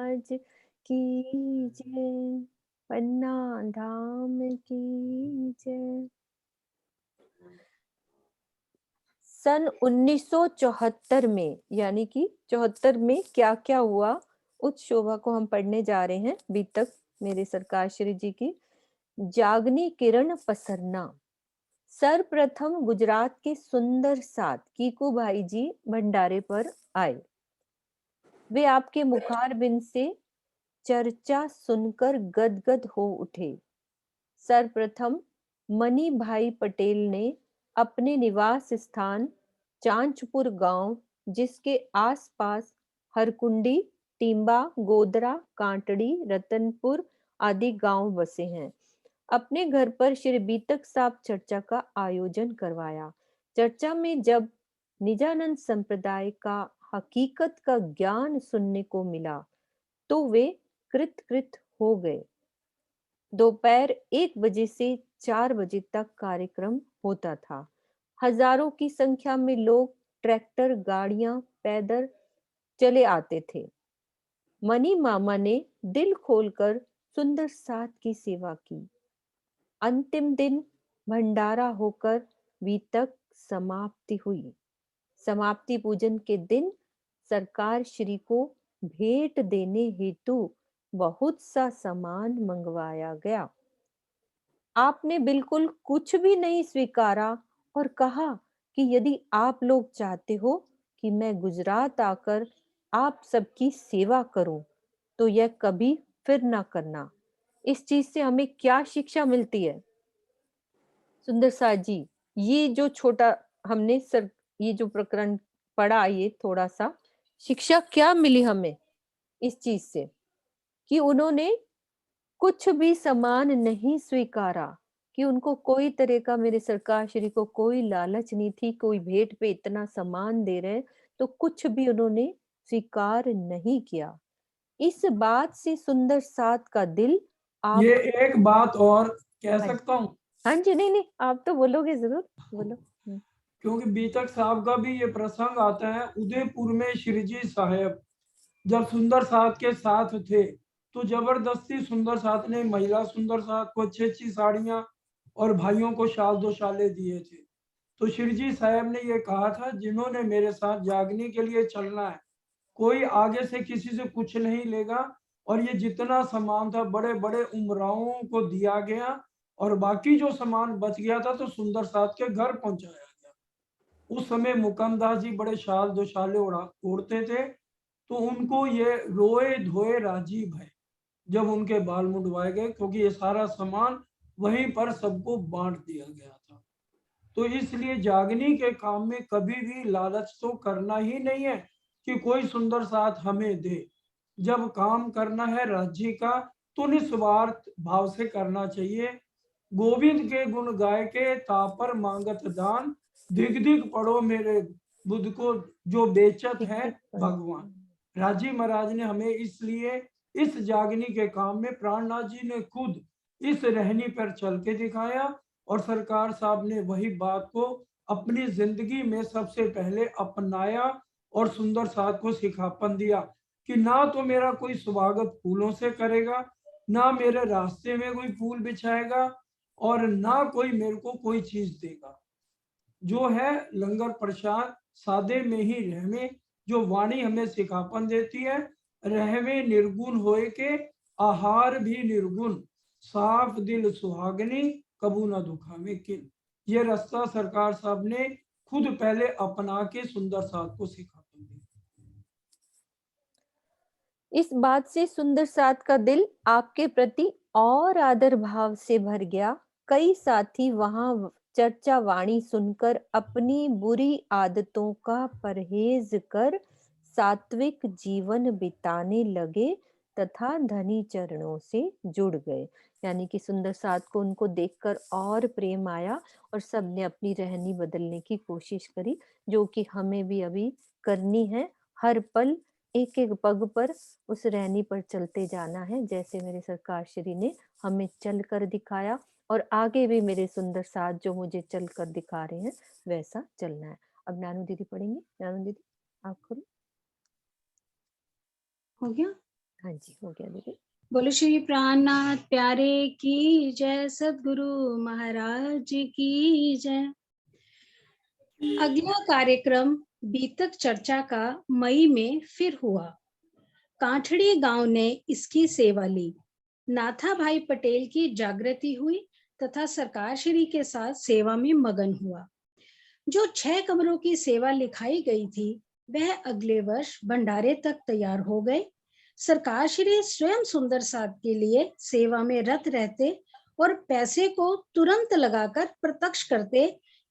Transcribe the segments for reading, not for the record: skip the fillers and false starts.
महाराज की जय, पन्ना धाम की जय। सन 1974 में, यानी कि 74 में क्या क्या हुआ, उस शोभा को हम पढ़ने जा रहे हैं। अभी तक मेरे सरकार श्री जी की जागनी किरण पसरना। सर्वप्रथम गुजरात के सुंदर साथ कीकूभाई जी भंडारे पर आए। वे आपके मुखारबिंद से चर्चा सुनकर गदगद हो उठे। सर्वप्रथम मनी भाई पटेल ने अपने निवास स्थान चांचपुर गांव, जिसके आसपास हरकुंडी, टीम्बा, गोदरा, कांटड़ी, रतनपुर आदि गांव बसे हैं, अपने घर पर श्री बीतक साहब चर्चा का आयोजन करवाया। चर्चा में जब निजानंद संप्रदाय का हकीकत का ज्ञान सुनने को मिला तो वे कृत हो गए। दोपहर 1 बजे से 4 बजे तक कार्यक्रम होता था। हजारों की संख्या में लोग ट्रैक्टर, गाड़ियां, पैदल चले आते थे। मनी मामा ने दिल खोलकर सुंदर साथ की सेवा की। अंतिम दिन भंडारा होकर बीतक समाप्ति हुई। समाप्ति पूजन के दिन सरकार श्री को भेंट देने हेतु बहुत सा सामान मंगवाया गया। आपने बिल्कुल कुछ भी नहीं स्वीकारा और कहा कि यदि आप लोग चाहते हो कि मैं गुजरात आकर आप सबकी सेवा करूं तो यह कभी फिर ना करना। इस चीज से हमें क्या शिक्षा मिलती है? सुंदर साथ जी, ये जो छोटा हमने सर ये जो प्रकरण पढ़ा, ये थोड़ा सा शिक्षा क्या मिली हमें इस चीज से कि उन्होंने कुछ भी सामान नहीं स्वीकारा, कि उनको कोई तरह का, मेरे सरकार श्री को कोई लालच नहीं थी, कोई भेंट पे इतना सामान दे रहे हैं तो कुछ भी उन्होंने स्वीकार नहीं किया। इस बात से सुंदर साथ का दिल आप। ये एक बात और कह हाँ, सकता हूँ, हाँ जी, नहीं नहीं, आप तो बोलोगे जरूर, बोलो। क्योंकि बीतक साहब का भी ये प्रसंग आता है। उदयपुर में श्रीजी साहब जब सुंदर साथ के साथ थे तो जबरदस्ती सुंदर साथ ने महिला सुंदर साथ को अच्छी अच्छी साड़ियां और भाइयों को शाल दो शाले दिए थे। तो श्रीजी साहब ने ये कहा था, जिन्होंने मेरे साथ जागने के लिए चलना है, कोई आगे से किसी से कुछ नहीं लेगा। और ये जितना सामान था बड़े बड़े उमरावों को दिया गया और बाकी जो सामान बच गया था तो सुंदर साथ के घर पहुंचाया गया। उस समय मुकमदास जी बड़े शाल दो शाले ओढ़ते थे, तो उनको ये रोए धोए राजीव है जब उनके बाल मुंडवाए गए, क्योंकि ये सारा सामान वहीं पर सबको बांट दिया गया था। तो इसलिए जागनी के काम में कभी भी लालच तो करना ही नहीं है कि कोई सुंदर साथ हमें दे। जब काम करना है राज्य का तो निस्वार्थ भाव से करना चाहिए। गोविंद के गुण गाय के तापर मांगत दान, दिग दिग पढ़ो मेरे बुद्ध को जो बेचत ठीक है ठीक पढ़ो। भगवान। राजी महाराज ने हमें इसलिए इस जागनी के काम में, प्राणनाथ जी ने खुद इस रहनी पर चल के दिखाया और सरकार साहब ने वही बात को अपनी जिंदगी में सबसे पहले अपनाया और सुंदर साथ को सिखापन दिया कि ना तो मेरा कोई स्वागत फूलों से करेगा, ना मेरे रास्ते में कोई फूल बिछाएगा और ना कोई मेरे को कोई चीज देगा। जो है लंगर प्रसाद सादे में ही रहमे, जो वाणी हमें सिखापन देती है, रहमे निर्गुण होए के आहार भी निर्गुण, साफ दिल सुहागनी कबू ना दुखावे किन। ये रास्ता सरकार साहब ने खुद पहले अपना के सुंदर साथ को सिखापन दी। इस बात से सुंदर साथ का दिल आपके प्रति और आदर भाव से भर गया। कई साथी वहां चर्चा वाणी सुनकर अपनी बुरी आदतों का परहेज कर सात्विक जीवन बिताने लगे तथा धनी चरणों से जुड़ गए। यानी कि सुंदर साथ को उनको देखकर और प्रेम आया और सबने अपनी रहनी बदलने की कोशिश करी, जो कि हमें भी अभी करनी है। हर पल एक एक पग पर उस रहनी पर चलते जाना है, जैसे मेरे सरकार श्री ने हमें चल कर दिखाया और आगे भी मेरे सुंदर साथ जो मुझे चल कर दिखा रहे हैं वैसा चलना है। अब नानू दीदी पढ़ेंगी। नानू दीदी आप करो। हो गया। हाँ जी, हो गया दीदी। बोलो श्री प्राणनाथ प्यारे की जय, सद्गुरु महाराज की जय। अगला कार्यक्रम बीतक चर्चा का मई में फिर हुआ। कांठड़ी गांव ने इसकी सेवा ली। नाथा भाई पटेल की जागृति हुई तथा सरकार श्री के साथ सेवा में मगन हुआ। जो 6 कमरों की सेवा लिखाई गई थी वह अगले वर्ष भंडारे तक तैयार हो गए। सरकार श्री स्वयं सुंदर साथ के लिए सेवा में रत रहते और पैसे को तुरंत लगाकर प्रत्यक्ष करते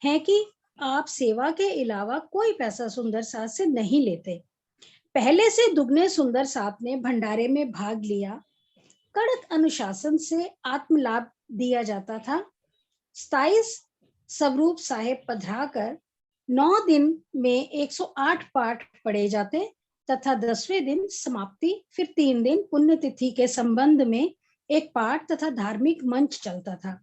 हैं कि आप सेवा के अलावा कोई पैसा सुंदर साथ से नहीं लेते। पहले से दुगने सुंदर साथ ने भंडारे में भाग लिया। कड़क अनुशासन से आत्मलाभ दिया जाता था। 27 स्वरूप साहेब पधराकर 9 दिन में 108 पाठ पढ़े जाते तथा 10वें दिन समाप्ति, फिर 3 दिन पुण्यतिथि के संबंध में एक पाठ तथा धार्मिक मंच चलता था।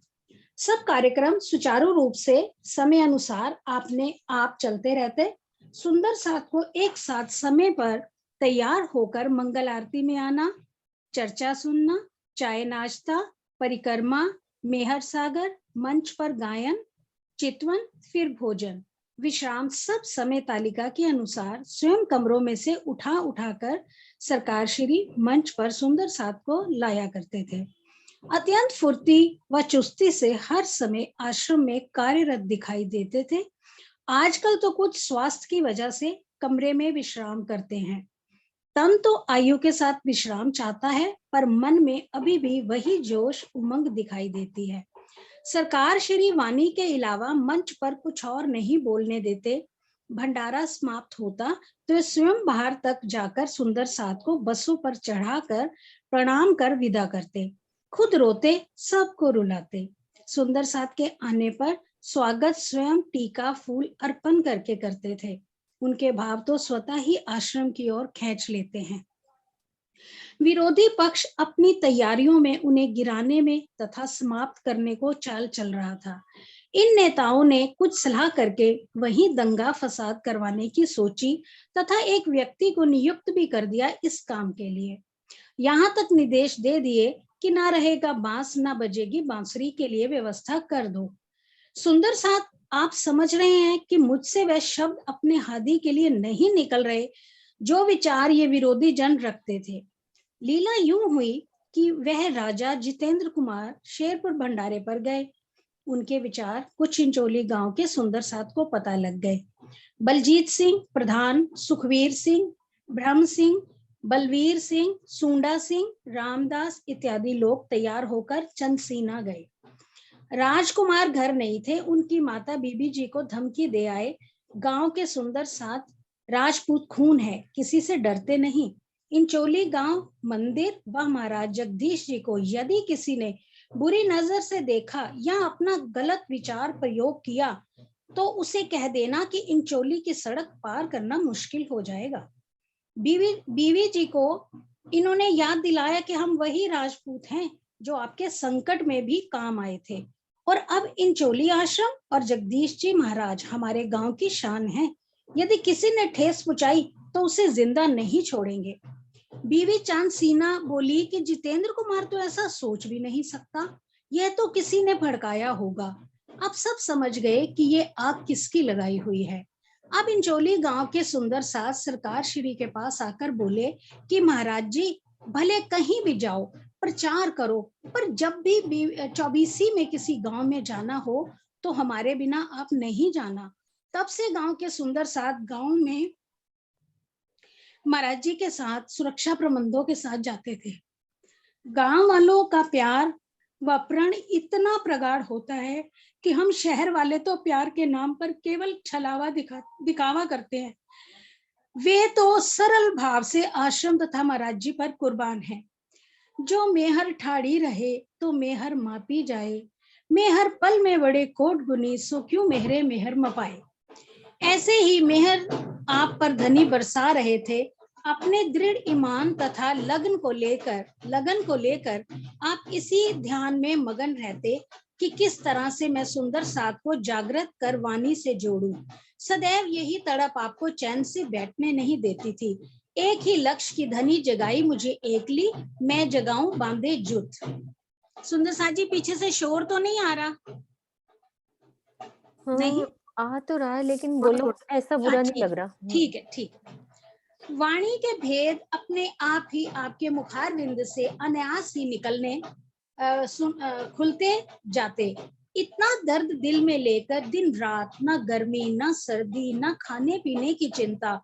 सब कार्यक्रम सुचारू रूप से समय अनुसार आपने आप चलते रहते। सुंदर साथ को एक साथ समय पर तैयार होकर मंगल आरती में आना, चर्चा सुनना, चाय नाश्ता, परिक्रमा, मेहर सागर, मंच पर गायन, चितवन, फिर भोजन, विश्राम सब समय तालिका के अनुसार स्वयं कमरों में से उठा उठाकर सरकार श्री मंच पर सुंदर साथ को लाया करते थे। अत्यंत फुर्ती व चुस्ती से हर समय आश्रम में कार्यरत दिखाई देते थे। आजकल तो कुछ स्वास्थ्य की वजह से कमरे में विश्राम करते हैं। तन तो आयु के साथ विश्राम चाहता है, पर मन में अभी भी वही जोश उमंग दिखाई देती है। सरकार श्री वाणी के अलावा मंच पर कुछ और नहीं बोलने देते। भंडारा समाप्त होता तो स्वयं बाहर तक जाकर सुंदर साथ को बसों पर चढ़ाकर प्रणाम कर विदा करते। खुद रोते, सबको रुलाते। सुंदर साथ के आने पर स्वागत स्वयं टीका फूल अर्पण करके करते थे। उनके भाव तो स्वतः ही आश्रम की ओर खींच लेते हैं। विरोधी पक्ष अपनी तैयारियों में उन्हें गिराने में तथा समाप्त करने को चाल चल रहा था। इन नेताओं ने कुछ सलाह करके वहीं दंगा फसाद करवाने की सोची तथा एक व्यक्ति को नियुक्त भी कर दिया इस काम के लिए। यहाँ तक निर्देश दे दिए कि ना रहेगा बांस ना बजेगी बांसुरी के लिए व्यवस्था कर दो। सुंदर साथ, आप समझ रहे हैं कि मुझसे वह शब्द अपने हादी के लिए नहीं निकल रहे जो विचार ये विरोधी जन रखते थे। लीला यूं हुई कि वह राजा जितेंद्र कुमार शेरपुर भंडारे पर गए। उनके विचार कुछ इंचोली गांव के सुंदर साथ को पता लग गए। बलजीत सिंह प्रधान, सुखवीर सिंह, ब्रह्म सिंह, बलवीर सिंह, सूंडा सिंह, रामदास इत्यादि लोग तैयार होकर चंदसीना गए। राजकुमार घर नहीं थे। उनकी माता बीबी जी को धमकी दे आए, गांव के सुंदर साथ राजपूत खून है, किसी से डरते नहीं। इंचोली गांव मंदिर व महाराज जगदीश जी को यदि किसी ने बुरी नजर से देखा या अपना गलत विचार प्रयोग किया तो उसे कह देना कि इंचोली की सड़क पार करना मुश्किल हो जाएगा। बीवी जी को इन्होंने याद दिलाया कि हम वही राजपूत हैं जो आपके संकट में भी काम आए थे और अब इंचोली आश्रम और जगदीश जी महाराज हमारे गांव की शान है। यदि किसी ने ठेस पहुंचाई तो उसे जिंदा नहीं छोड़ेंगे। बीवी चांदसीना बोली कि जितेंद्र कुमार तो ऐसा सोच भी नहीं सकता, यह तो किसी ने भड़काया होगा। अब सब समझ गए कि ये आग किसकी लगाई हुई है। अब इंचोली गांव के सुंदर साथ सरकार श्री के पास आकर बोले कि महाराज जी, भले कहीं भी जाओ, प्रचार करो, पर जब भी 24 में किसी गांव में जाना हो तो हमारे बिना आप नहीं जाना। तब से गांव के सुंदर साथ गांव में महाराज जी के साथ सुरक्षा प्रबंधों के साथ जाते थे। गांव वालों का प्यार व प्रण इतना प्रगाढ़ होता है कि हम शहर वाले तो प्यार के नाम पर केवल छलावा दिखावा करते हैं। वे तो सरल भाव से आश्रम तथा महाराज जी पर कुर्बान हैं। जो मेहर ठाड़ी रहे तो मेहर मापी जाए, मेहर पल में बड़े कोट गुनी, सो क्यों मेहरे मेहर मपाए। ऐसे ही मेहर आप पर धनी बरसा रहे थे। अपने दृढ़ ईमान तथा लगन को लेकर आप इसी ध्यान में मगन रहते कि किस तरह से मैं सुंदर साथ को जागृत कर वाणी से जोड़ूं। सदैव यही तड़प आपको चैन से बैठने नहीं देती थी। एक ही लक्ष्य की धनी जगाई मुझे एकली, मैं जगाऊं बांधे जुट। सुंदर साथ जी, पीछे से शोर तो नहीं आ रहा? नहीं आ तो रहा है, लेकिन बोलो, ऐसा बुरा नहीं लग रहा। ठीक है, ठीक है। वाणी के भेद अपने आप ही आपके मुखारविंद से अनायास ही निकलने खुलते जाते। इतना दर्द दिल में लेकर दिन रात, ना गर्मी ना सर्दी ना खाने पीने की चिंता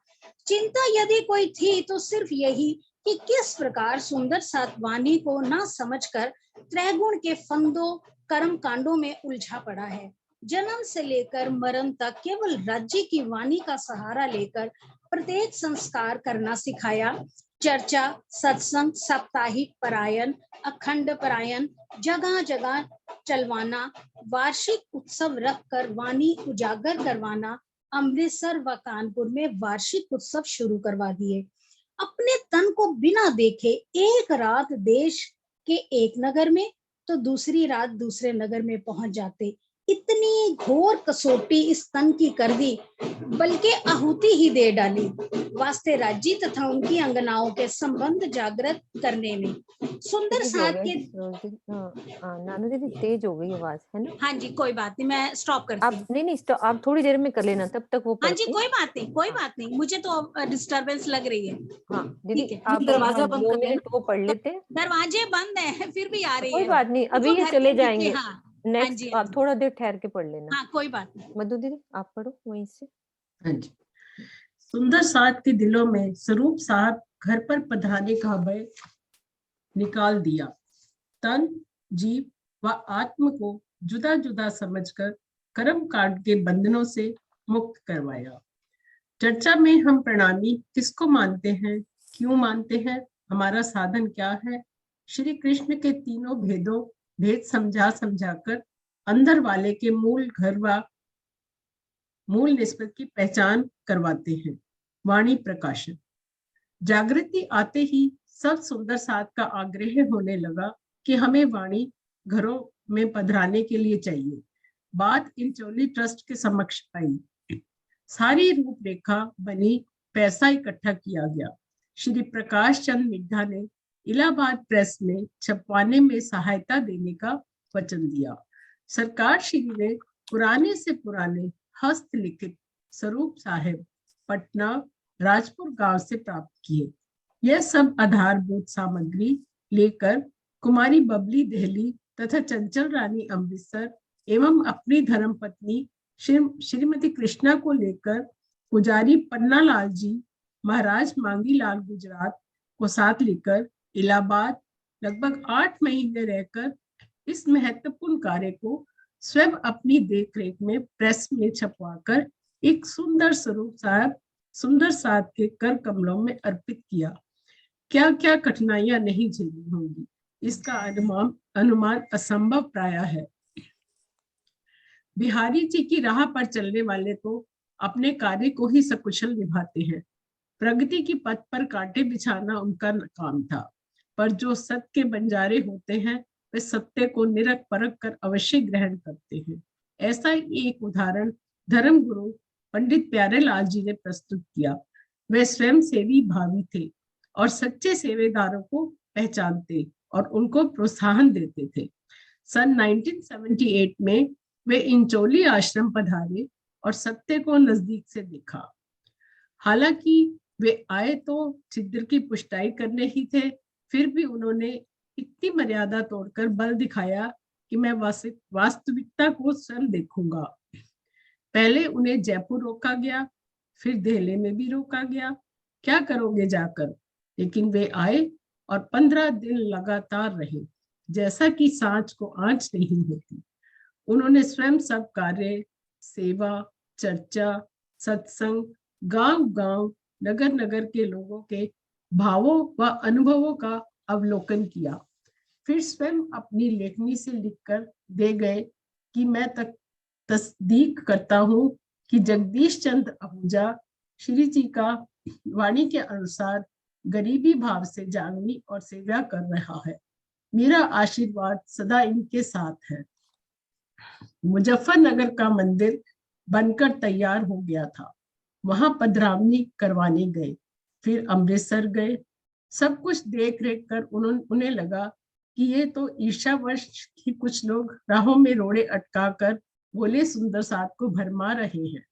यदि कोई थी तो सिर्फ यही कि किस प्रकार सुंदर साथ वाणी को ना समझकर त्रैगुण के फंदों कर्म कांडों में उलझा पड़ा है। जन्म से लेकर मरण तक केवल राज्य की वाणी का सहारा लेकर प्रत्येक संस्कार करना सिखाया। चर्चा, सत्संग, साप्ताहिक परायण, अखंड परायण, जगह जगह चलवाना, वार्षिक उत्सव रखकर वाणी उजागर करवाना, अमृतसर व कानपुर में वार्षिक उत्सव शुरू करवा दिए। अपने तन को बिना देखे एक रात देश के एक नगर में तो दूसरी रात दूसरे नगर में पहुंच जाते। इतनी घोर कसौटी इस तन की कर दी, बल्कि आहुति ही दे डाली वास्ते राज्य तथा उनकी अंगनाओं के संबंध जागृत करने में। सुंदर साथ के नानू दीदी, तेज हो गई आवाज, है ना? हाँ जी, कोई बात नहीं, मैं स्टॉप करती आप नहीं स्टॉप, आप थोड़ी देर में कर लेना, तब तक वो हाँ जी, पढ़ती। कोई बात नहीं, कोई बात नहीं, मुझे तो डिस्टरबेंस लग रही है। हाँ दीदी, ठीक है, आप दरवाजा बंद 2 कर मिनट वो पढ़ लेते हैं। दरवाजे बंद है फिर भी आ रही कोई है। बात नहीं, अभी देखो ये घर चले के नीचे, जाएंगे। हाँ हाँ नेक्स्ट जी, आप थोड़ा देर ठहर के पढ़ लेना। हाँ कोई बात नहीं। मधु दीदी, आप पढ़ो वहीं से। हाँ जी। सुंदर साथ के दिलों में स्वरूप साहब घर पर पधारने का भय निकाल दिया। तन, जीव व आत्म को जुदा जुदा समझकर कर्म कांड के बंधनों से मुक्त करवाया। चर्चा में हम प्रणामी किसको मानते हैं, क्यों मानते हैं, हमारा साधन क्या है, श्री कृष्ण के तीनों भेद समझाकर अंदर वाले के मूल घर व मूल निस्बत की पहचान करवाते हैं। वाणी प्रकाशन। जागृति आते ही सब सुंदर साथ का आग्रह होने लगा कि हमें वाणी घरों में पधराने के लिए चाहिए। बात इंचोली ट्रस्ट के समक्ष आई। सारी रूपरेखा बनी, पैसा इकट्ठा किया गया। श्री प्रकाश चंद मिड्ढा ने इलाहाबाद प्रेस में छपवाने में सहायता देने का वचन दिया। सरकार श्री ने पुराने से पुराने हस्तलिखित स्वरूप साहिब पटना राजपुर गांव से प्राप्त किए। यह सब आधारभूत सामग्री लेकर कुमारी बबली दिल्ली तथा चंचल रानी अमृतसर एवं अपनी धर्मपत्नी श्रीमती कृष्णा को लेकर पुजारी पन्ना लाल जी महाराज मांगी लाल गुजरात को साथ लेकर इलाहाबाद लगभग 8 महीने रहकर इस महत्वपूर्ण कार्य को स्वयं अपनी देखरेख में प्रेस में छपवाकर एक सुंदर स्वरूप साहब सुंदर साथ के कर कमलों में अर्पित किया। क्या क्या कठिनाइयां नहीं झेली होंगी, इसका अनुमान असंभव प्राय है। बिहारी जी की राह पर चलने वाले तो अपने कार्य को ही सकुशल निभाते हैं। प्रगति की पथ पर कांटे बिछाना उनका काम था, पर जो सत्य के बंजारे होते हैं वे सत्य को निरख परख कर अवश्य ग्रहण करते हैं। ऐसा ही एक उदाहरण धर्म गुरु पंडित प्यारेलाल जी ने प्रस्तुत किया। वे स्वयं सेवी भावी थे और सच्चे सेवेदारों को पहचानते और उनको प्रोत्साहन देते थे। सन 1978 में वे इंचोली आश्रम पधारे और सत्य को नजदीक से देखा। हालांकि वे आए तो छिद्र की पुष्टाई करने ही थे, फिर भी उन्होंने इतनी मर्यादा तोड़कर बल दिखाया कि मैं वास्तविकता को स्वयं देखूंगा। पहले उन्हें जयपुर रोका गया, फिर दिल्ली में भी रोका गया, क्या करोगे जाकर, लेकिन वे आए और 15 दिन लगातार रहे, जैसा कि सांच को आंच नहीं होती। उन्होंने स्वयं सब कार्य, सेवा, चर्चा, सत्संग, गांव-गांव, नगर-नगर के लोगों के भावों व अनुभवों का अवलोकन किया। फिर स्वयं अपनी लेखनी से लिखकर दे गए कि मैं तस्दीक करता हूं कि जगदीश चंद्र आहूजा श्री जी का वाणी के अनुसार गरीबी भाव से जागनी और सेवा कर रहा है। मेरा आशीर्वाद सदा इनके साथ है। मुजफ्फरनगर का मंदिर बनकर तैयार हो गया था, वहां पधरावनी करवाने गए। फिर अमृतसर गए। सब कुछ देख रेख कर उन्हें लगा कि ये तो ईर्ष्यावश ही कुछ लोग राहों में रोड़े अटका कर भोले सुंदर साथ को भरमा रहे हैं।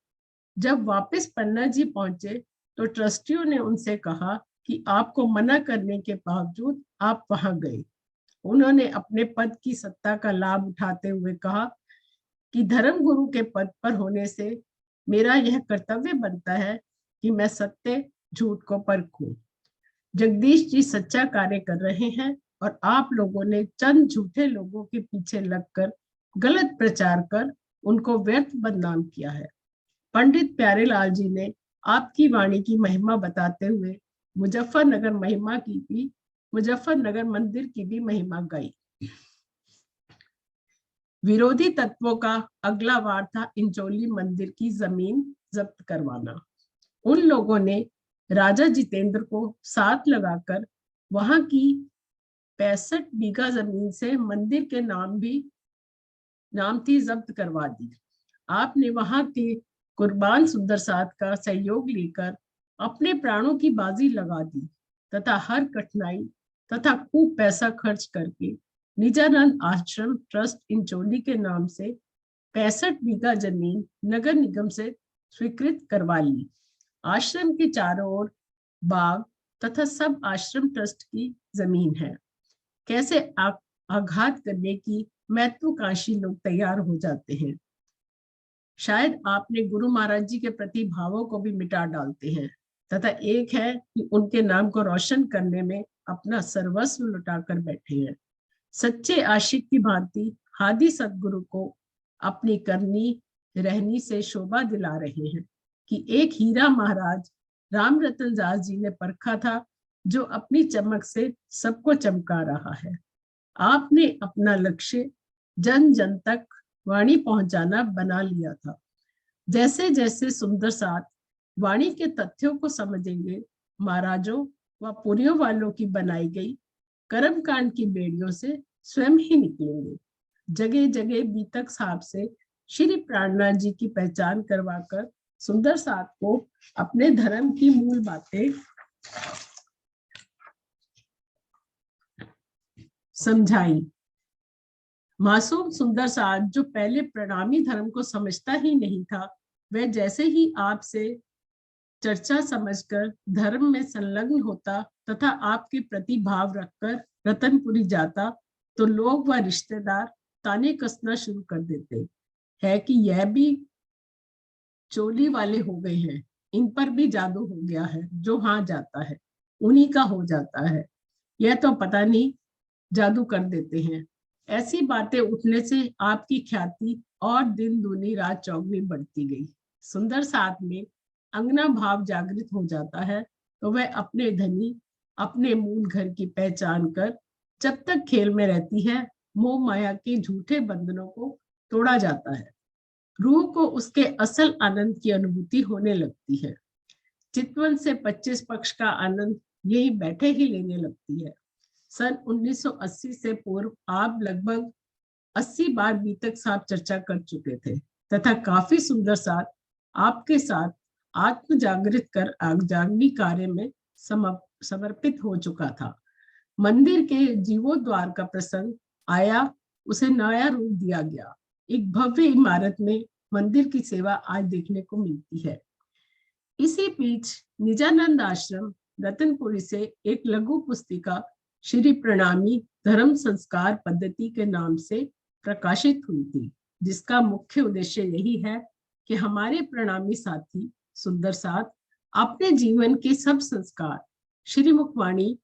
जब वापस पन्ना जी पहुंचे तो ट्रस्टियों ने उनसे कहा कि आपको मना करने के बावजूद आप वहां गए। उन्होंने अपने पद की सत्ता का लाभ उठाते हुए कहा कि धर्म गुरु के पद पर होने से मेरा यह कर्तव्य बनता है कि मैं सत्य झूठ को परखूं। जगदीश जी सच्चा कार्य कर रहे हैं और आप लोगों ने चंद झूठे लोगों के पीछे लगकर गलत प्रचार कर उनको व्यर्थ बदनाम किया है। पंडित प्यारेलाल जी ने आपकी वाणी की महिमा बताते हुए मुजफ्फरनगर मंदिर की भी महिमा गाई। विरोधी तत्वों का अगला वार था इंचोली मंदिर की जमीन जब्त करवाना। उन लोगों ने राजा जितेंद्र को साथ लगाकर वहां की 65 बीघा जमीन से मंदिर के नाम थी जब्त करवा दी। आपने वहां के कुर्बान सुंदर साथ का सहयोग लेकर अपने प्राणों की बाजी लगा दी तथा हर कठिनाई तथा खूब पैसा खर्च करके निजानंद आश्रम ट्रस्ट इंचोली के नाम से 65 बीघा जमीन नगर निगम से स्वीकृत करवा ली। आश्रम के चारों ओर बाग तथा सब आश्रम ट्रस्ट की जमीन है। कैसे आघात करने की महत्वाकांक्षी लोग तैयार हो जाते हैं। शायद आपने गुरु महाराज जी के प्रति भावों को भी मिटा डालते हैं तथा एक है कि उनके नाम को रोशन करने में अपना सर्वस्व लुटाकर बैठे हैं। सच्चे आशिक की भांति हादी सदगुरु को अपनी करनी रहनी से शोभा दिला रहे हैं कि एक हीरा महाराज राम रतन दास जी ने परखा था जो अपनी चमक से सबको चमका रहा है। आपने अपना लक्ष्य जन जन तक वाणी पहुंचाना बना लिया था। जैसे जैसे सुंदर साथ वाणी के तथ्यों को समझेंगे, महाराजों व पुरियों वालों की बनाई गई कर्मकांड की बेड़ियों से स्वयं ही निकलेंगे। जगह जगह बीतक साहब से श्री प्राणनाथ जी की पहचान करवाकर सुंदर साथ को अपने धर्म की मूल बातें समझाई। मासूम सुंदर साथ जो पहले प्रणामी धर्म को समझता ही नहीं था, वह जैसे ही आपसे चर्चा समझकर धर्म में संलग्न होता तथा आपके प्रति भाव रखकर रतनपुरी जाता तो लोग व रिश्तेदार ताने कसना शुरू कर देते है कि यह भी चोली वाले हो गए हैं, इन पर भी जादू हो गया है, जो हाँ जाता है उन्हीं का हो जाता है, यह तो पता नहीं जादू कर देते हैं। ऐसी बातें उठने से आपकी ख्याति और दिन दूनी रात चौगुनी बढ़ती गई। सुंदर साथ में अंगना भाव जागृत हो जाता है तो वह अपने धनी अपने मूल घर की पहचान कर जब तक खेल में रहती है मोह माया के झूठे बंधनों को तोड़ा जाता है। रूह को उसके असल आनंद की अनुभूति होने लगती है। चितवन से 25 पक्ष का आनंद यही बैठे ही लेने लगती है। सन 1980 से पूर्व आप लगभग 80 बार बीतक साथ चर्चा कर चुके थे तथा काफी सुंदर साथ आपके साथ आत्म जागृत कर आगजागनी कार्य में समर्पित हो चुका था। मंदिर के जीवोद्वार का प्रसंग आया, उसे नया रूप दिया गया। एक भव्य इमारत में मंदिर की सेवा आज देखने को मिलती है। इसी बीच निजानंद आश्रम रतनपुरी से एक लघु पुस्तिका श्री प्रणामी धर्म संस्कार पद्धति के नाम से प्रकाशित हुई थी, जिसका मुख्य उद्देश्य यही है कि हमारे प्रणामी साथी सुंदर साथ अपने जीवन के सब संस्कार श्री मुखवाणी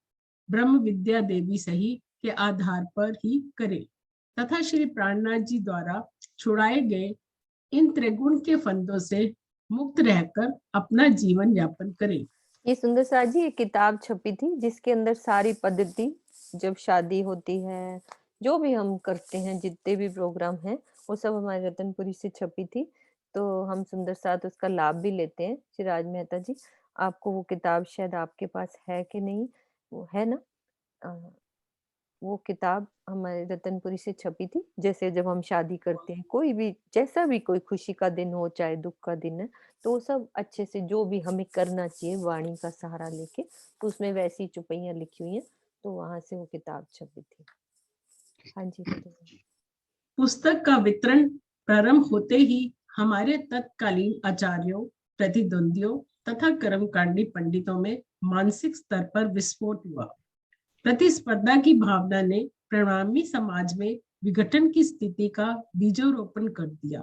ब्रह्म विद्या देवी सही के आधार पर ही करें तथा श्री प्राणनाथ जी द्वारा छुड़ाए गए इन त्रिगुण के फंदों से मुक्त रहकर अपना जीवन यापन करें। ये सुंदर साथ जी एक किताब छपी थी जिसके अंदर सारी पद्धति, जब शादी होती है, जो भी हम करते हैं, जितने भी प्रोग्राम हैं, वो सब हमारे रतनपुरी से छपी थी। तो हम सुंदर साथ उसका लाभ भी लेते हैं। चिराज मेहता जी, आपको वो किताब शायद आपके पास है कि नहीं, वो है ना? वो किताब हमारे रतनपुरी से छपी थी। जैसे जब हम शादी करते हैं, कोई भी जैसा भी कोई खुशी का दिन हो, चाहे दुःख का दिन है, तो वो सब अच्छे से जो भी हमें करना चाहिए वाणी का सहारा लेके, तो उसमें वैसी चौपाइयाँ लिखी हुई हैं, तो वहाँ से वो किताब छपी थी। हाँ जी, बताइए। पुस्तक का वितरण प्रारंभ होते ही हमारे तत्कालीन आचार्यों, प्रतिद्वंदियों तथा कर्मकांडी पंडितों में मानसिक स्तर पर विस्फोट हुआ। प्रतिस्पर्धा की भावना ने परिणामी समाज में विघटन की स्थिति का बीजोरोपण कर दिया।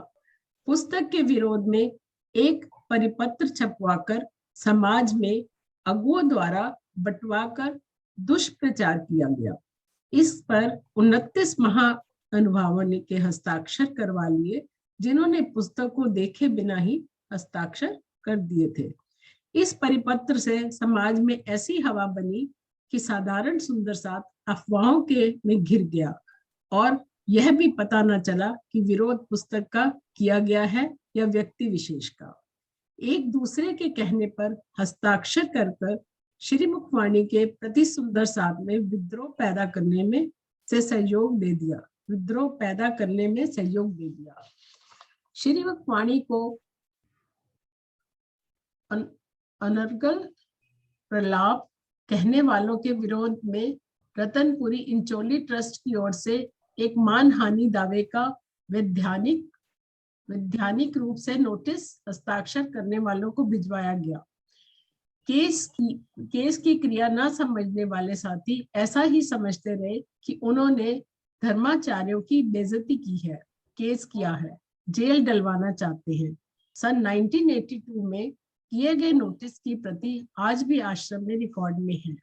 पुस्तक के विरोध में एक परिपत्र छपवाकर समाज में अगुओं द्वारा बंटवाकर दुष्प्रचार किया गया। इस पर 29 महानुभावों ने के हस्ताक्षर करवा लिए, जिन्होंने पुस्तक को देखे बिना ही हस्ताक्षर कर दिए थे। इस परिपत्र से समाज में ऐसी हवा बनी कि साधारण सुंदर साथ अफवाहों के में घिर गया और यह भी पता न चला कि विरोध पुस्तक का किया गया है या व्यक्ति विशेष का। एक दूसरे के कहने पर हस्ताक्षर कर कर श्रीमुखवाणी के प्रति सुंदर साथ में विद्रोह पैदा करने में सहयोग दे दिया। श्रीमुखवाणी को अनर्गल प्रलाप कहने वालों के विरोध में रतनपुरी इंचोली ट्रस्ट की ओर से एक मानहानि दावे का वैधानिक रूप से नोटिस हस्ताक्षर करने वालों को भिजवाया गया। केस की क्रिया न समझने वाले साथी ऐसा ही समझते रहे कि उन्होंने धर्माचार्यों की बेइज्जती की है, केस किया है, जेल डलवाना चाहते हैं। सन 1982 में किए गए नोटिस की प्रति आज भी आश्रम में रिकॉर्ड में है।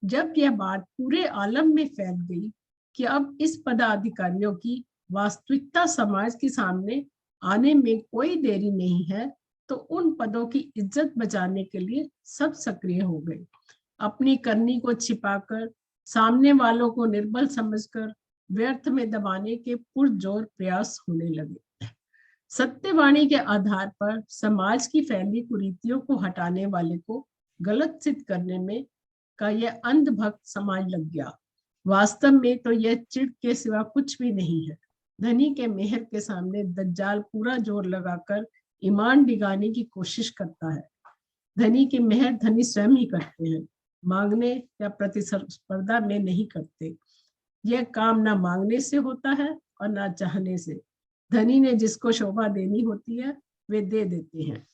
जब यह बात पूरे आलम में फैल गई कि अब इस पदाधिकारियों की वास्तविकता समाज के सामने आने में कोई देरी नहीं है, तो उन पदों की इज्जत बचाने के लिए सब सक्रिय हो गए। अपनी करनी को छिपाकर सामने वालों को निर्बल समझकर व्यर्थ में दबाने के पुरजोर प्रयास होने लगे। सत्यवाणी के आधार पर समाज की फैली कुरीतियों को हटाने वाले को गलत सिद्ध करने में का यह अंधभक्त समाज लग गया। वास्तव में तो यह चिढ़ के सिवा कुछ भी नहीं है। धनी के मेहर के सामने दज्जाल पूरा जोर लगाकर ईमान डिगाने की कोशिश करता है। धनी के मेहर धनी स्वयं ही करते हैं, मांगने या प्रतिस्पर्धा में नहीं करते। यह काम ना मांगने से होता है और ना चाहने से। धनी ने जिसको शोभा देनी होती है वे दे देते हैं।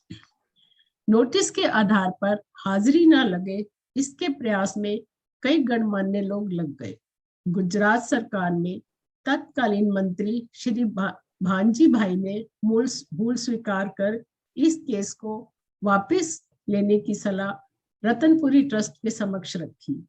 नोटिस के आधार पर हाजिरी ना लगे, इसके प्रयास में कई गणमान्य लोग लग गए। गुजरात सरकार में तत्कालीन मंत्री श्री भांजी भाई ने भूल स्वीकार कर इस केस को वापस लेने की सलाह रतनपुरी ट्रस्ट के समक्ष रखी।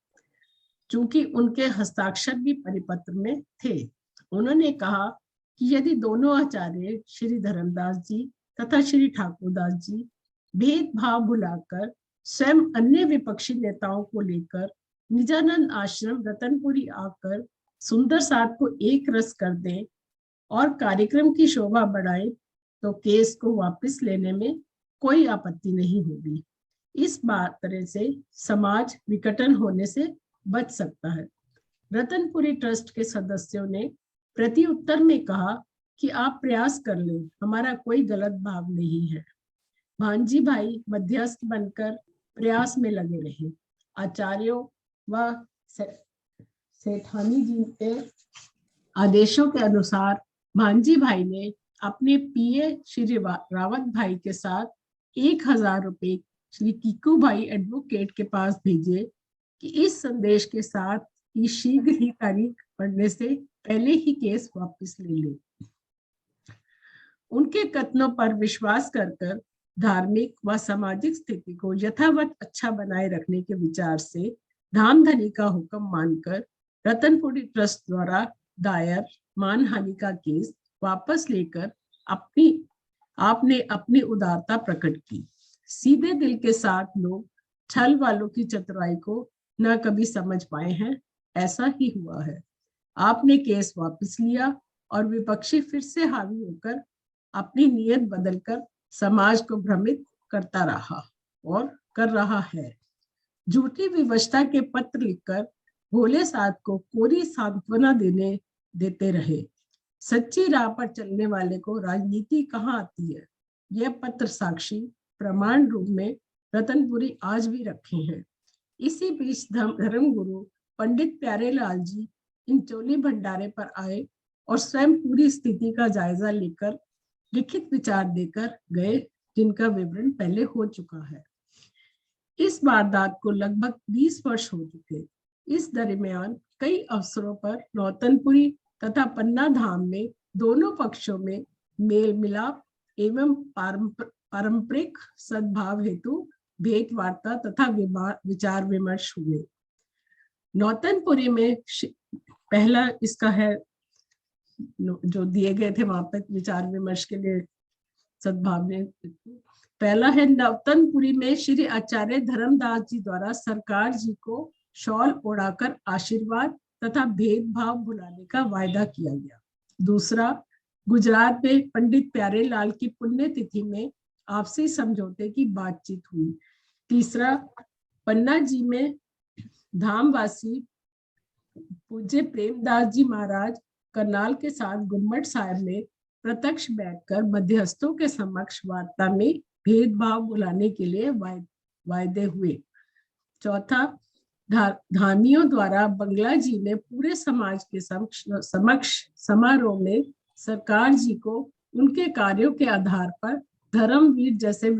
चूंकि उनके हस्ताक्षर भी परिपत्र में थे, उन्होंने कहा कि यदि दोनों आचार्य श्री धर्मदास जी तथा श्री ठाकुरदास जी भेदभाव भुलाकर स्वयं अन्य विपक्षी नेताओं को लेकर निजानंद आश्रम रतनपुरी आकर सुंदर साथ को एक रस कर दें और कार्यक्रम की शोभा बढ़ाए, तो केस को वापस लेने में कोई आपत्ति नहीं होगी। इस तरह से समाज विघटन होने से बच सकता है। रतनपुरी ट्रस्ट के सदस्यों ने प्रति उत्तर में कहा कि आप प्रयास कर लें, हमारा कोई गलत भाव नहीं है। भांजी भाई मध्यस्थ बनकर प्रयास में लगे रहे। आचार्यों व सेठानी जी के आदेशों के अनुसार भांजी भाई ने अपने पीए श्री रावत भाई के साथ 1000 रुपए श्री कीकू भाई एडवोकेट के पास भेजे कि इस संदेश के साथ कि शीघ्र ही तारीख पड़ने से पहले ही केस वापस ले ले। उनके कथनों पर विश्वास कर धार्मिक व सामाजिक स्थिति को यथावत अच्छा बनाए रखने के विचार से धामधनी का हुक्म मानकर रतनपुरी ट्रस्ट द्वारा दायर मानहानि का केस वापस लेकर आपने अपनी उदारता प्रकट की। सीधे दिल के साथ लोग छल वालों की चतुराई को न कभी समझ पाए हैं, ऐसा ही हुआ है। आपने केस वापस लिया और विपक्षी फिर से हावी होकर अपनी नीयत बदलकर समाज को भ्रमित करता रहा और कर रहा है। झूठी विवशता के पत्र लिखकर भोले साथ को कोरी सांत्वना देते रहे। सच्ची राह पर चलने वाले को राजनीति कहाँ आती है, यह पत्र साक्षी प्रमाण रूप में रतनपुरी आज भी रखे हैं। इसी बीच धर्म गुरु पंडित प्यारेलाल जी इंचोली भंडारे पर आए और स्वयं पूरी स्थिति का जायजा लेकर लिखित विचार देकर गए, जिनका विवरण पहले हो चुका है। इस वारदात को लगभग 20 वर्ष हो चुके। इस दरमियान कई अवसरों पर नौतनपुरी तथा पन्ना धाम में दोनों पक्षों में मेल मिलाप एवं पारंपरिक सद्भाव हेतु भेंट वार्ता तथा विचार विमर्श हुए। नौतनपुरी में पहला इसका है जो दिए गए थे वहां पर विचार विमर्श के लिए सद्भाव में, पहला है नौतनपुरी में श्री आचार्य धर्मदास जी द्वारा सरकार जी को शॉल ओढ़ाकर आशीर्वाद तथा भेदभाव भुलाने का वायदा किया गया। दूसरा, गुजरात में पंडित प्यारेलाल की पुण्यतिथि में आपसी समझौते की बातचीत हुई। तीसरा, पन्ना जी में धामवासी पूज्य प्रेमदास जी महाराज करनाल के साथ गुम्मट साहिब में प्रत्यक्ष बैठकर मध्यस्थों के समक्ष वार्ता में भेदभाव भुलाने के लिए वायदे हुए। चौथा, धामियों द्वारा बंगला जी में पूरे समाज के समक्ष समारोह में सरकार जी को उनके कार्यों के आधार पर धर्मवीर जैसे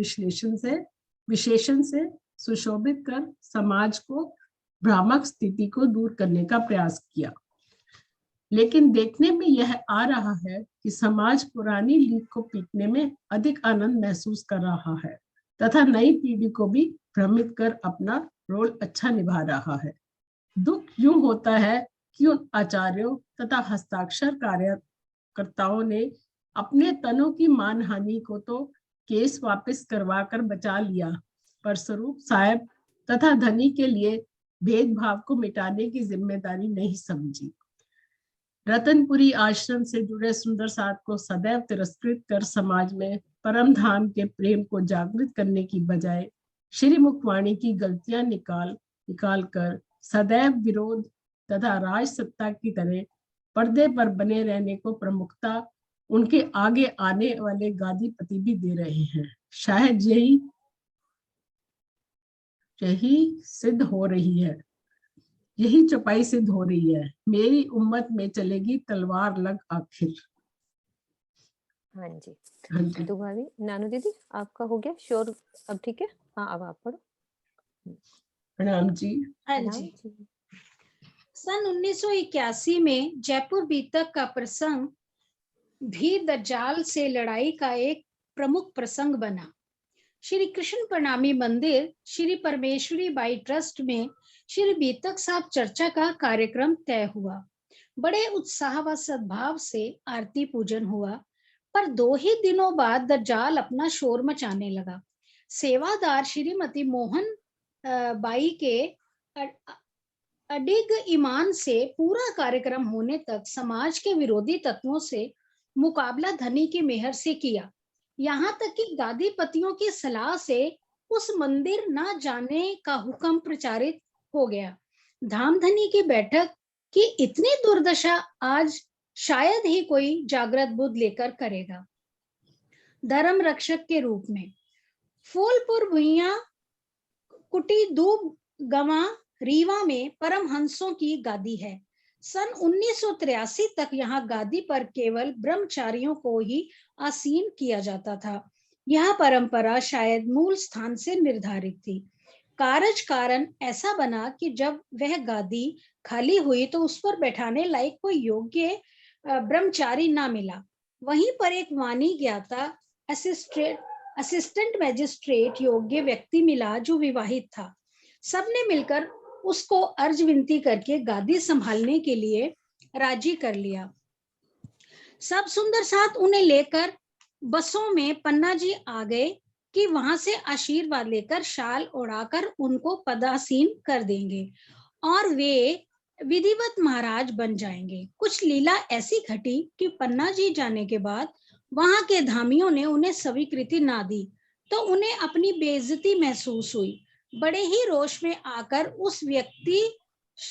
विशेषण से सुशोभित कर समाज को भ्रामक स्थिति को दूर करने का प्रयास किया। लेकिन देखने में यह आ रहा है कि समाज पुरानी लीग को पीटने में अधिक आनंद महसूस कर रहा है तथा नई पीढ़ी को भी भ्रमित कर अपना रोल अच्छा निभा रहा है। दुख यूं होता है कि उन आचार्यों तथा हस्ताक्षर कार्यकर्ताओं ने अपने तनों की मानहानि को तो केस वापस करवा कर बचा लिया, पर स्वरूप साहब तथा धनी के लिए भेदभाव को मिटाने की जिम्मेदारी नहीं समझी। रतनपुरी आश्रम से जुड़े सुंदर साथ को सदैव तिरस्कृत कर समाज में परम धाम के प्रेम को जागृत करने की बजाय श्री मुखवाणी की गलतियां निकाल कर सदैव विरोध तथा राज सत्ता की तरह पर्दे पर बने रहने को प्रमुखता उनके आगे आने वाले गादीपति भी दे रहे हैं। शायद यही सिद्ध हो रही है, यही चौपाई सिद्ध हो रही है। मेरी उम्मत में चलेगी तलवार लग आखिर। हाँ जी, हाँ जी। तो भाभी नानू दीदी आपका हो गया शोर, अब ठीक है? हाँ, अब आप पढ़ो। प्रणाम जी। हाँ जी। सन 1981 में जयपुर बीतक का प्रसंग भी दज्जाल से लड़ाई का एक प्रमुख प्रसंग बना। श्री कृष्ण प्रणामी मंदिर श्री परमेश्वरी बाई ट्रस्ट में श्री बीतक साहब चर्चा का कार्यक्रम तय हुआ। बड़े उत्साह व सद्भाव से आरती पूजन हुआ, पर 2 ही दिनों बाद दज्जाल अपना शोर मचाने लगा। सेवादार श्रीमती मोहन बाई के अडिग ईमान से पूरा कार्यक्रम होने तक समाज के विरोधी तत्वों से मुकाबला धनी की मेहर से किया। यहाँ तक कि गादीपतियों की सलाह से उस मंदिर न जाने का हुक्म प्रचारित हो गया। धामधनी की बैठक की इतनी दुर्दशा आज शायद ही कोई जागृत बुद्ध लेकर करेगा। धर्म रक्षक के रूप में फूलपुर भुइया कुटी दूब गवा रीवा में परमहंसों की गादी है। सन 1983 तक यहाँ गादी पर केवल ब्रह्मचारियों को ही आसीन किया जाता था। यह परंपरा शायद मूल स्थान से निर्धारित थी। कारण ऐसा बना कि जब वह गादी खाली हुई तो उस पर बैठाने लायक कोई योग्य ब्रह्मचारी ना मिला। वहीं पर एक वाणी ज्ञाता असिस्टेंट मैजिस्ट्रेट योग्य व्यक्ति मिला जो विवाहित था। सबने मिलकर उसको अर्ज विनती करके गादी संभालने के लिए राजी कर लिया। सब सुंदर साथ उन्हें लेकर बसों में पन्ना जी आ गए कि वहां से आशीर्वाद लेकर शाल ओढ़ाकर उनको पदासीन कर देंगे और वे विधिवत महाराज बन जाएंगे। कुछ लीला ऐसी घटी कि पन्ना जी जाने के बाद वहां के धामियों ने उन्हें स्वीकृति ना दी तो उन्हें अपनी बेइज्जती महसूस हुई। बड़े ही रोष में आकर उस व्यक्ति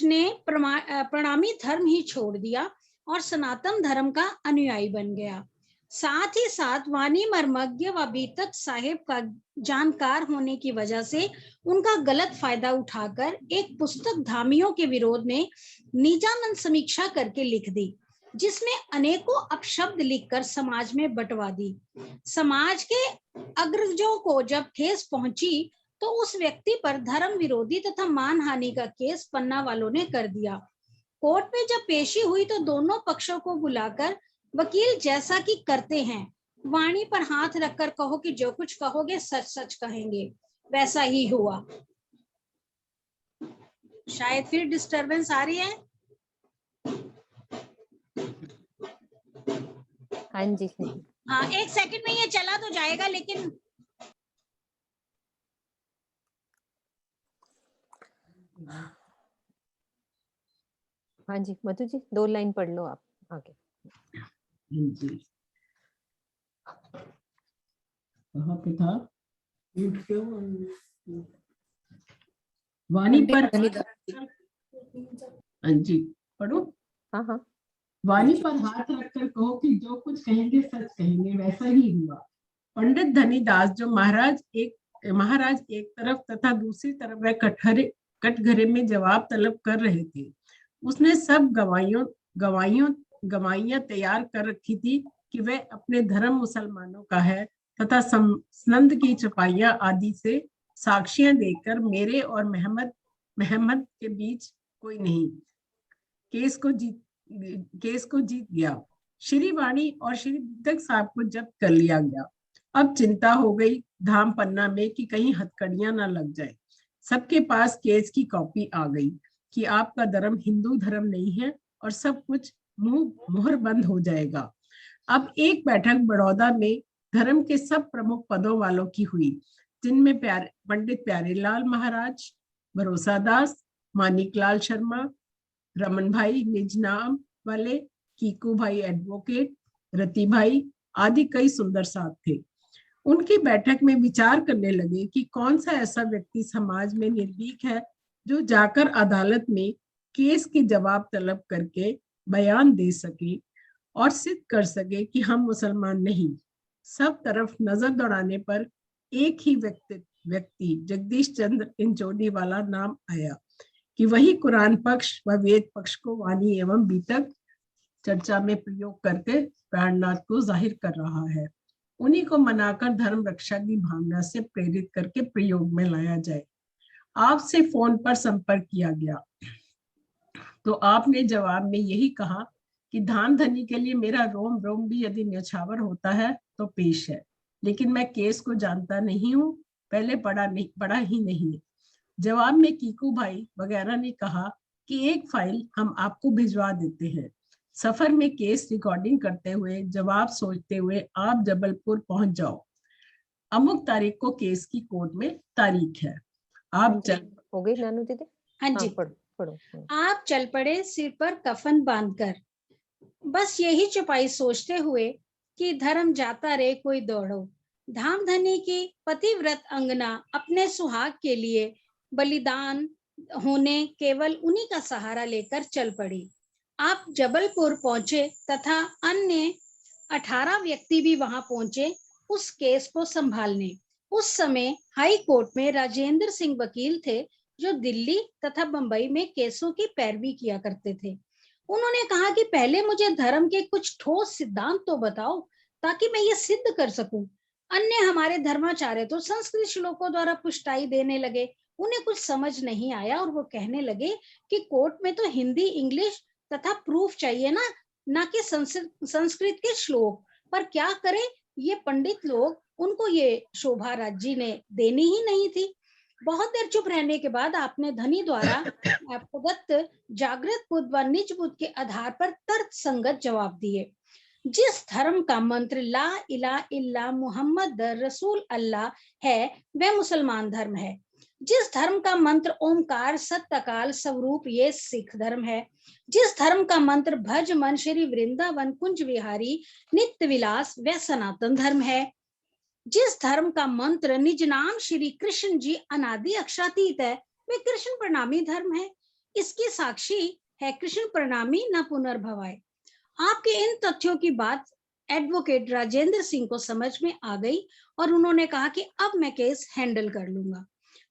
ने प्रणामी धर्म ही छोड़ दिया और सनातन धर्म का अनुयायी बन गया। साथ ही साथ वाणी मर्मज्ञ व बीतक साहेब का जानकार होने की वजह से उनका गलत फायदा उठाकर एक पुस्तक धामियों के विरोध में निजानंद समीक्षा करके लिख दी, जिसमें अनेकों अपशब्द लिखकर समाज में बंटवा दी। समाज के अग्रजों को जब ठेस पहुंची तो उस व्यक्ति पर धर्म विरोधी तथा मानहानि का केस पन्ना वालों ने कर दिया। कोर्ट में जब पेशी हुई तो दोनों पक्षों को बुलाकर वकील जैसा कि करते हैं वाणी पर हाथ रखकर कहो कि जो कुछ कहोगे सच सच कहेंगे, वैसा ही हुआ। शायद फिर डिस्टरबेंस आ रही है। हाँ जी हाँ, एक सेकंड में ये चला तो जाएगा, लेकिन हाँ जी मधु जी 2 लाइन पढ़ लो आप आगे। जी कहाँ पे था? वाणी पर, हाँ जी पढ़ो। हाँ हाँ वाणी पर हाथ रखकर कहो कि जो कुछ कहेंगे सच कहेंगे, वैसा ही हुआ। पंडित धनीदास जो महाराज एक तरफ तथा दूसरी तरफ वह कटघरे में जवाब तलब कर रहे थे, उसने सब गवाइयां तैयार कर रखी थी कि वह अपने धर्म मुसलमानों का है तथा संबंध की चपाइयां आदि से साक्शियां देकर मेरे और महमद के बीच कोई नहीं, केस को जीत गया। श्री वाणी और श्री बीतक साहब को जब्त कर लिया गया। अब चिंता हो गई धाम पन्ना में कि कहीं हथकड़ियां ना लग जाए। सबके पास केस की कॉपी आ गई कि आपका धर्म हिंदू धर्म नहीं है और सब कुछ मुहर बंद हो जाएगा। अब एक बैठक बड़ौदा में धर्म के सब प्रमुख पदों वालों की हुई, जिनमें पंडित प्यारेलाल महाराज, भरोसादास, मानिकलाल शर्मा, रमन भाई निज नाम वाले, कीकू भाई एडवोकेट, रति भाई आदि कई सुंदर साथ थे। उनकी बैठक में विचार करने लगे कि कौन सा ऐसा व्यक्ति समाज में निर्भीक है जो जाकर अदालत में केस की जवाब तलब करके बयान दे सके और सिद्ध कर सके कि हम मुसलमान नहीं। सब तरफ नजर दौड़ाने पर एक ही व्यक्ति जगदीश चंद्र इंचोली वाला नाम आया कि वही कुरान पक्ष व वेद पक्ष को वाणी एवं बीतक चर्चा में प्रयोग करके प्राणनाथ को जाहिर कर रहा है। उन्हीं को मनाकर धर्म रक्षा की भावना से प्रेरित करके प्रयोग में लाया जाए। आपसे फोन पर संपर्क किया गया तो आपने जवाब में यही कहा कि धाम धनी के लिए मेरा रोम रोम भी यदि न्यौछावर होता है तो पेश है, लेकिन मैं केस को जानता नहीं हूँ, पहले पढ़ा ही नहीं। जवाब में कीकू भाई वगैरह ने कहा कि एक फाइल हम आपको भिजवा देते हैं। सफर में केस रिकॉर्डिंग करते हुए जवाब सोचते हुए आप जबलपुर पहुंच जाओ। अमुक तारीख को केस की कोर्ट में तारीख है। आप हो गई नानू दीदी? हाँ जी पढ़ो। आप चल पड़े सिर पर कफन बांधकर, बस यही चुपाई सोचते हुए कि धर्म जाता रे कोई दौड़ो। धाम धनी की पतिव्रत अंगना अपने सुहाग के लिए बलिदान होने केवल उन्हीं का सहारा लेकर चल पड़ी। आप जबलपुर पहुंचे तथा अन्य 18 व्यक्ति भी वहां पहुंचे उस केस को संभालने। उस समय हाई कोर्ट में राजेंद्र सिंह वकील थे जो दिल्ली तथा बंबई में केसों की पैरवी किया करते थे। उन्होंने कहा कि पहले मुझे धर्म के कुछ ठोस सिद्धांत तो बताओ ताकि मैं ये सिद्ध कर सकूं। अन्य हमारे धर्माचार्य तो संस्कृत श्लोकों द्वारा पुष्टाई देने लगे। उन्हें कुछ समझ नहीं आया और वो कहने लगे कि कोर्ट में तो हिंदी इंग्लिश तथा प्रूफ चाहिए ना कि संस्कृत के श्लोक। पर क्या करें, ये पंडित लोग, उनको ये शोभा राज्य ने देनी ही नहीं थी। बहुत देर चुप रहने के बाद आपने धनी द्वारा प्रदत्त जागृत बुद्ध व निज बुद्ध के आधार पर तर्क संगत जवाब दिए। जिस धर्म का मंत्र ला इलाहा इल्ला मुहम्मद रसूल अल्लाह है वह मुसलमान धर्म है। जिस धर्म का मंत्र ओमकार सत्य स्वरूप ये सिख धर्म है। जिस धर्म का मंत्र भज मन श्री वृंदावन कुंज विहारी नित्य विलास वह सनातन धर्म है। जिस धर्म का मंत्र निज नाम श्री कृष्ण जी अनादि अक्षरातीत है वे कृष्ण प्रणामी धर्म है। इसकी साक्षी है कृष्ण प्रणामी न पुनर्भवाय। आपके इन तथ्यों की बात एडवोकेट राजेंद्र सिंह को समझ में आ गई और उन्होंने कहा कि अब मैं केस हैंडल कर लूंगा।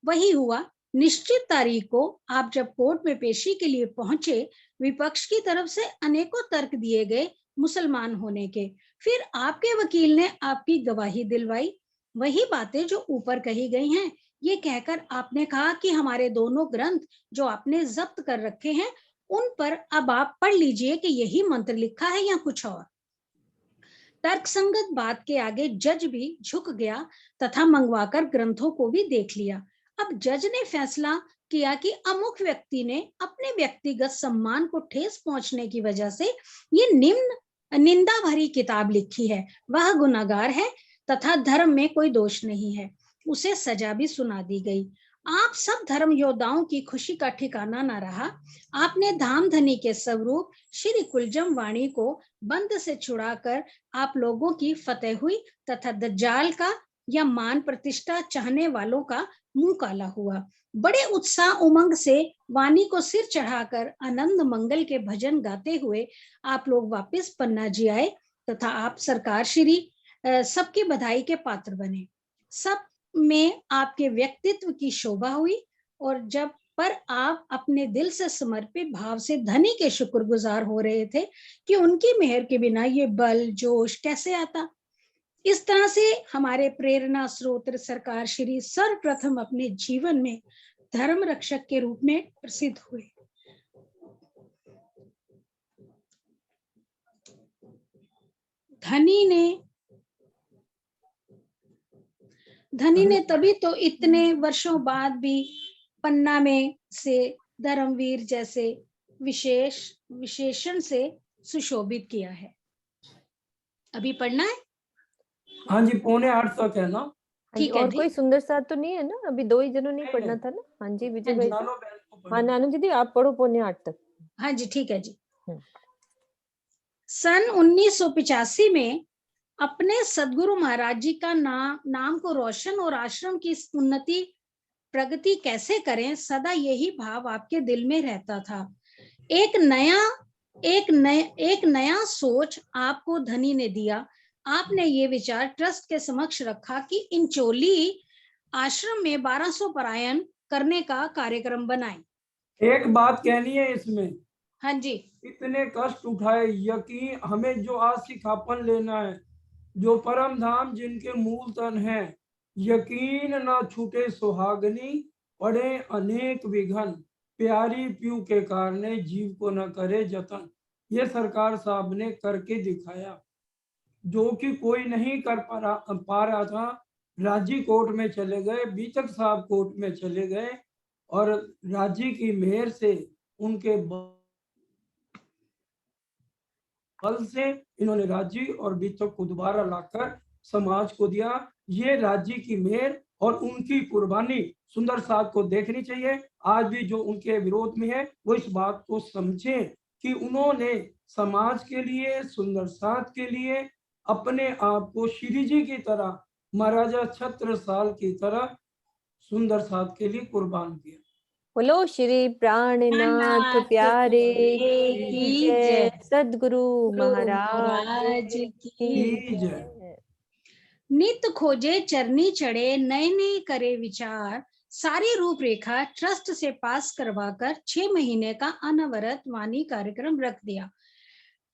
वही हुआ। निश्चित तारीख को आप जब कोर्ट में पेशी के लिए पहुंचे, विपक्ष की तरफ से अनेकों तर्क दिए गए मुसलमान होने के। फिर आपके वकील ने आपकी गवाही दिलवाई। वही बातें जो ऊपर कही गई हैं, ये कहकर आपने कहा कि हमारे दोनों ग्रंथ जो आपने जब्त कर रखे हैं, उन पर अब आप पढ़ लीजिए कि यही मंत्र लिखा है या कुछ और। तर्कसंगत बात के आगे जज भी झुक गया तथा मंगवाकर ग्रंथों को भी देख लिया। अब जज ने फैसला किया कि अमुक व्यक्ति ने अपने व्यक्तिगत सम्मान को ठेस पहुंचने की वजह से ये निंदा भरी किताब लिखी है, वह गुनाहगार है तथा धर्म में कोई दोष नहीं है। उसे सजा भी सुना दी गई। आप सब धर्म योद्धाओं की खुशी का ठिकाना न रहा। आपने धामधनी के स्वरूप श्री कुलजम वाणी को बंद से छुड़ाकर आप लोगों की फतेह हुई तथा दज्जाल का या मान प्रतिष्ठा चाहने वालों का मुंह काला हुआ। बड़े उत्साह उमंग से वाणी को सिर चढ़ाकर आनंद मंगल के भजन गाते हुए आप लोग वापस पन्ना जी आए तथा आप सरकार श्री सबकी बधाई के पात्र बने। सब में आपके व्यक्तित्व की शोभा हुई और जब पर आप अपने दिल से समर्पित भाव से धनी के शुक्रगुजार हो रहे थे कि उनकी मेहर के बिना ये बल जोश कैसे आता। इस तरह से हमारे प्रेरणा स्रोत सरकार श्री सर्वप्रथम अपने जीवन में धर्म रक्षक के रूप में प्रसिद्ध हुए। धनी ने तभी तो इतने वर्षों बाद भी पन्ना में से धर्मवीर जैसे विशेषण से सुशोभित किया है। अभी पढ़ना है? हाँ जी, 7:45 तक है ना? ठीक है और जी। कोई सुंदर साथ तो नहीं है ना? अभी 2 ही जनों ने नहीं, पढ़ना नहीं। था ना? हाँ जी विजय हाँ जी। भाई। नानो बहन को हाँ पढ़ो। नानू दीदी आप पढ़ो 7:45 तक। हाँ जी ठीक है जी। हम्म। सन 1985 में अपने सदगुरु महाराज जी का नाम को रोशन और आश्रम की उन्नति प्रगति कैसे करें, सदा यही भाव आपके दिल में रहता था। एक नया सोच आपको धनी ने दिया। आपने ये विचार ट्रस्ट के समक्ष रखा कि इंचोली आश्रम में 1200 परायण करने का कार्यक्रम बनाएं। एक बात कहनी है इसमें। हाँ जी। इतने कष्ट उठाए, यकीन हमें जो आज सिखापन लेना है, जो परम धाम जिनके मूल तन है, यकीन न छूटे सुहागनी, पड़े अनेक विघन, प्यारी प्यू के कारणे जीव को न करे जतन। ये सरकार साहब ने करके दिखाया, जो कि कोई नहीं कर पा रहा था। राजी कोर्ट में चले गए, बीतक साहब कोर्ट में चले गए और राजी की मेहर से उनके बल से इन्होंने राजी और बीतक को दोबारा लाकर समाज को दिया। ये राजी की मेहर और उनकी कुर्बानी सुंदर साथ को देखनी चाहिए। आज भी जो उनके विरोध में है वो इस बात को समझे कि उन्होंने समाज के लिए, सुंदर साथ के लिए अपने आप को श्री जी की तरह, महाराजा छत्रसाल की तरह सुंदर साथ के लिए कुर्बान किया। बोलो श्री प्राणनाथ प्यारे की जय, सदगुरु महाराज की जय। नित खोजे चरनी चढ़े, नए नए करे विचार, सारी रूपरेखा ट्रस्ट से पास करवाकर 6 महीने का अनवरत वाणी कार्यक्रम रख दिया।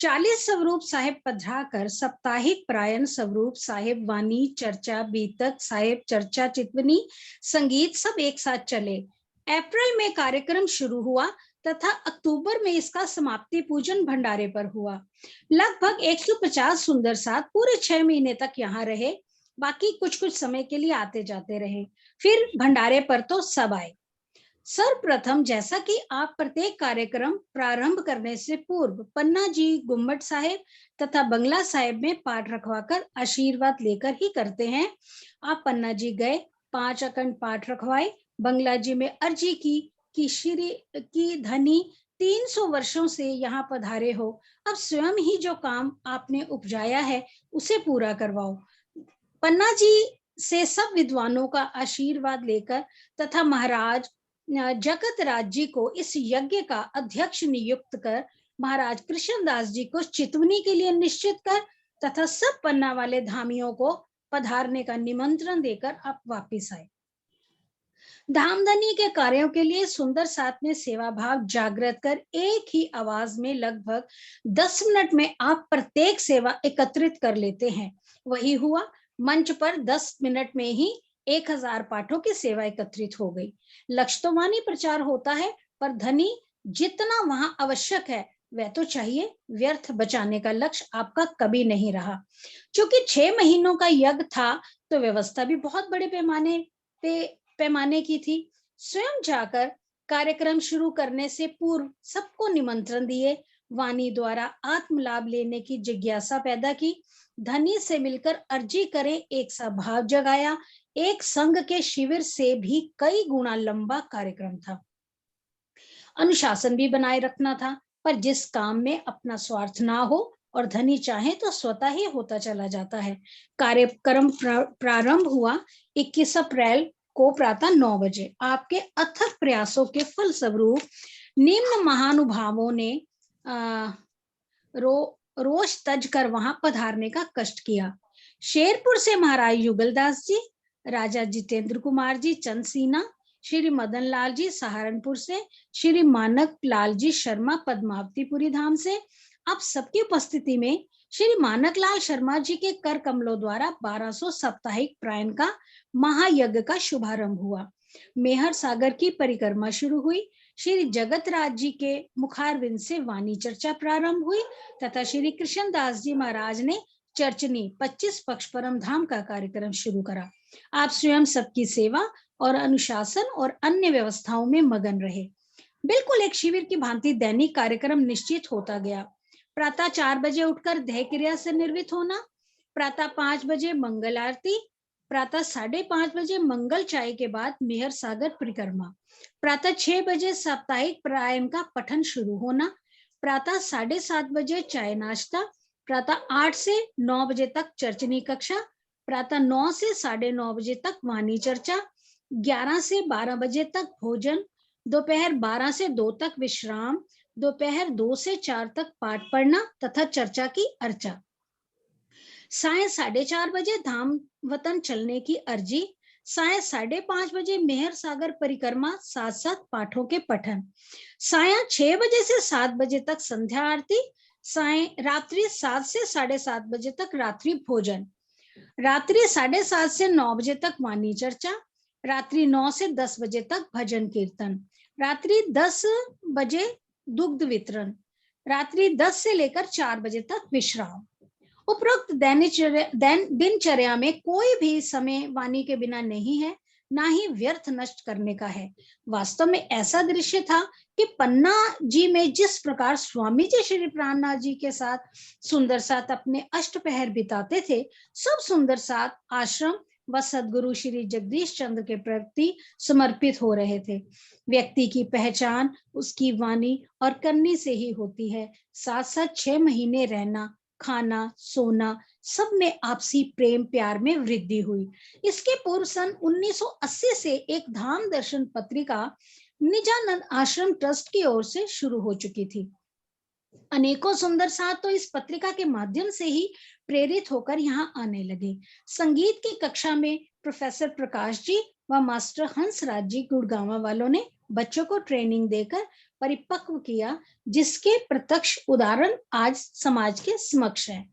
40 स्वरूप साहेब पधराकर साप्ताहिक प्रायण स्वरूप साहेब वाणी चर्चा बीतक साहेब चर्चा चितवनी संगीत सब एक साथ चले। अप्रैल में कार्यक्रम शुरू हुआ तथा अक्टूबर में इसका समाप्ति पूजन भंडारे पर हुआ। लगभग 150 सुंदर साथ पूरे 6 महीने तक यहाँ रहे, बाकी कुछ कुछ समय के लिए आते जाते रहे। फिर भंडारे पर तो सब आए। सर्वप्रथम जैसा कि आप प्रत्येक कार्यक्रम प्रारंभ करने से पूर्व पन्ना जी गुम्मट साहेब तथा बंगला साहेब में पाठ रखवाकर आशीर्वाद लेकर ही करते हैं, आप पन्ना जी गए, 5 अखंड पाठ रखवाए, बंगला जी में अर्जी की कि श्री की धनी 300 वर्षों से यहाँ पधारे हो, अब स्वयं ही जो काम आपने उपजाया है उसे पूरा करवाओ। पन्ना जी से सब विद्वानों का आशीर्वाद लेकर तथा महाराज जगत राज जी को इस यज्ञ का अध्यक्ष नियुक्त कर महाराज कृष्णदास जी को चितवनी के लिए निश्चित कर तथा सब पन्ना वाले धामियों को पधारने का निमंत्रण देकर आप वापिस आए। धामधनी के कार्यों के लिए सुंदर साथ में सेवा भाव जागृत कर एक ही आवाज में लगभग 10 मिनट में आप प्रत्येक सेवा एकत्रित कर लेते हैं। वही हुआ, मंच पर 10 मिनट में ही 1000 पाठों की सेवा एकत्रित हो गई। लक्ष्य तो वाणी प्रचार होता है, पर धनी जितना वहां आवश्यक है वह तो चाहिए। व्यर्थ बचाने का लक्ष्य आपका कभी नहीं रहा। क्योंकि 6 महीनों का यज्ञ था तो व्यवस्था भी बहुत बड़े पैमाने की थी। स्वयं जाकर कार्यक्रम शुरू करने से पूर्व सबको निमंत्रण दिए, वाणी द्वारा आत्मलाभ लेने की जिज्ञासा पैदा की, धनी से मिलकर अर्जी करें एक सा भाव जगाया। एक संघ के शिविर से भी कई गुना लंबा कार्यक्रम था। अनुशासन भी बनाए रखना था, पर जिस काम में अपना स्वार्थ ना हो और धनी चाहे तो स्वतः ही होता चला जाता है। कार्यक्रम प्रारंभ हुआ 21 अप्रैल को प्रातः 9 बजे। आपके अथक प्रयासों के फलस्वरूप निम्न महानुभावों ने रोष तज कर वहां पधारने का कष्ट किया। शेरपुर से महाराज युगलदास जी, राजा जितेंद्र कुमार जी चंदसीना, श्री मदन लाल जी सहारनपुर से, श्री मानक लाल जी शर्मा पद्मावतीपुरी धाम से। आप सबकी उपस्थिति में श्री मानक लाल शर्मा जी के कर कमलों द्वारा 1200 साप्ताहिक प्रायण का महायज्ञ का शुभारंभ हुआ। मेहर सागर की परिक्रमा शुरू हुई। श्री जगत राज जी के मुखारविंद से वाणी चर्चा प्रारंभ हुई तथा श्री कृष्णदास जी महाराज ने चर्चनी 25 पक्ष परम धाम का कार्यक्रम शुरू करा। आप स्वयं सबकी सेवा और अनुशासन और अन्य व्यवस्थाओं में मगन रहे। बिल्कुल एक शिविर की भांति दैनिक कार्यक्रम निश्चित होता गया। प्रातः 4 बजे उठकर देह क्रिया से निर्वित होना, प्रातः 5 बजे मंगल आरती, प्रातः 5:30 बजे मंगल चाय के बाद मेहर सागर परिक्रमा, प्रातः 6 बजे साप्ताहिक प्रायण का पठन शुरू होना, प्रातः 7:30 बजे चाय नाश्ता, प्रातः 8 से 9 बजे तक चर्चनी कक्षा, प्रातः 9 से 9:30 बजे तक वाणी चर्चा, 11 से 12 बजे तक भोजन, दोपहर 12 से 2 तक विश्राम, दोपहर 2 से 4 तक पाठ पढ़ना तथा चर्चा की अर्चा, साय 4:30 बजे धाम वतन चलने की अर्जी, साय 5:30 बजे मेहर सागर परिक्रमा साथ साथ पाठों के पठन, साया 6 बजे से 7 बजे तक संध्या आरती, साय रात्रि 7 से 7:30 बजे तक रात्रि भोजन, रात्रि 7:30 से 9 बजे तक वाणी चर्चा, रात्रि 9 से 10 बजे तक भजन कीर्तन, रात्रि 10 बजे दुग्ध वितरण, रात्रि 10 से लेकर 4 बजे तक विश्राम। उपरोक्त दिनचर्या में कोई भी समय वाणी के बिना नहीं है, ना ही व्यर्थ नष्ट करने का है। वास्तव में ऐसा दृश्य था कि पन्ना जी में जिस प्रकार स्वामी जी श्री प्राणनाथ जी के साथ सुंदर साथ अपने अष्टपहर बिताते थे, सब सुंदर साथ आश्रम व सदगुरु श्री जगदीश चंद्र के प्रति समर्पित हो रहे थे। व्यक्ति की पहचान उसकी वाणी और करनी से ही होती है। साथ साथ 6 महीने रहना, खाना, सोना, सब में आपसी प्रेम प्यार में वृद्धि हुई। इसके पूर्व सन 1980 से एक धाम दर्शन पत्रिका निजानंद आश्रम ट्रस्ट की ओर से शुरू हो चुकी थी। अनेकों सुंदर साथ तो इस पत्रिका के माध्यम से ही प्रेरित होकर यहाँ आने लगे। संगीत की कक्षा में प्रोफेसर प्रकाश जी व मास्टर हंसराज जी गुड़गांव वालों ने बच्चों को ट्रेनिंग देकर परिपक्व किया, जिसके प्रत्यक्ष उदाहरण आज समाज के समक्ष है।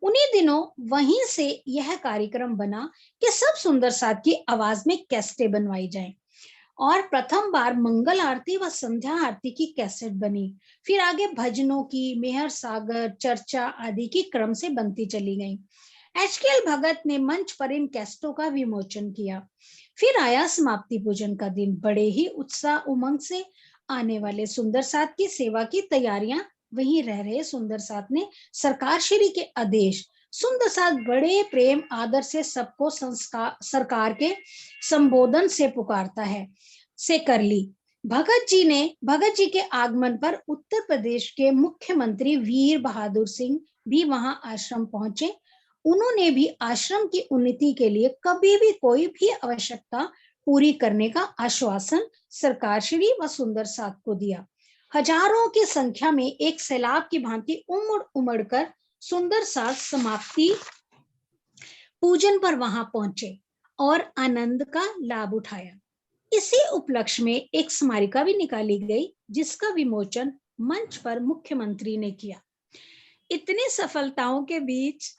उन्हीं दिनों वहीं से यह कार्यक्रम बना कि सब सुंदर साथ की आवाज में कैसेटें बनवाई जाएं और प्रथम बार मंगल आरती व संध्या आरती की कैसेट बनी। फिर आगे भजनों की, मेहर सागर, चर्चा आदि की क्रम से बनती चली गई। HKL भगत ने मंच पर इन कैसेटों का विमोचन किया। फिर आया समाप्ति पूजन का दिन। बड़े ही उत्साह उमंग से आने वाले सुंदर साथ की सेवा की तैयारियां वहीं रह रहे सुंदर साथ ने सरकार श्री के आदेश सुंदर साथ बड़े प्रेम आदर से सबको सरकार के संबोधन से पुकारता है से कर ली। भगत जी के आगमन पर उत्तर प्रदेश के मुख्यमंत्री वीर बहादुर सिंह भी वहां आश्रम पहुंचे। उन्होंने भी आश्रम की उन्नति के लिए कभी भी कोई भी आवश्यकता पूरी करने का आश्वासन सरकार श्री व सुंदर साथ को दिया। हजारों की संख्या में एक सैलाब की भांति उमड़ उमड़ कर सुंदर साथ समाप्ति पूजन पर वहां पहुंचे और आनंद का लाभ उठाया। इसी उपलक्ष्य में एक स्मारिका भी निकाली गई, जिसका विमोचन मंच पर मुख्यमंत्री ने किया। इतनी सफलताओं के बीच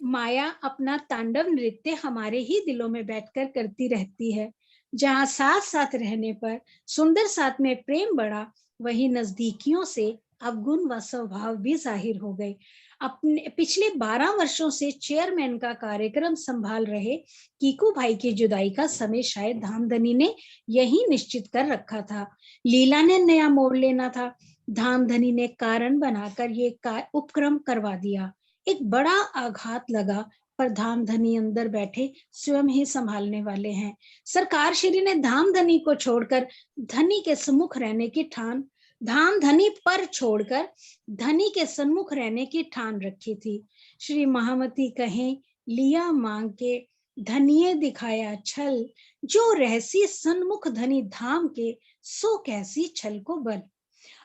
माया अपना तांडव नृत्य हमारे ही दिलों में बैठकर करती रहती है। जहां साथ साथ रहने पर सुंदर साथ में प्रेम बढ़ा, वही नजदीकियों से अवगुण व स्वभाव भी जाहिर हो गए। अपने पिछले 12 वर्षों से चेयरमैन का कार्यक्रम संभाल रहे कीकू भाई की जुदाई का समय शायद धामधनी ने यही निश्चित कर रखा था। लीला ने नया मोड़ लेना था। धामधनी ने कारण बनाकर ये उपक्रम करवा दिया। एक बड़ा आघात लगा, पर धामधनी अंदर बैठे स्वयं ही संभालने वाले हैं। सरकार श्री ने धामधनी को छोड़कर धनी के सम्मुख रहने की ठान धामधनी पर छोड़कर धनी के सम्मुख रहने की ठान रखी थी। श्री महामती कहें, लिया मांग के धनिये दिखाया छल, जो रहसी सन्मुख धनी धाम के, सो कैसी छल को बल।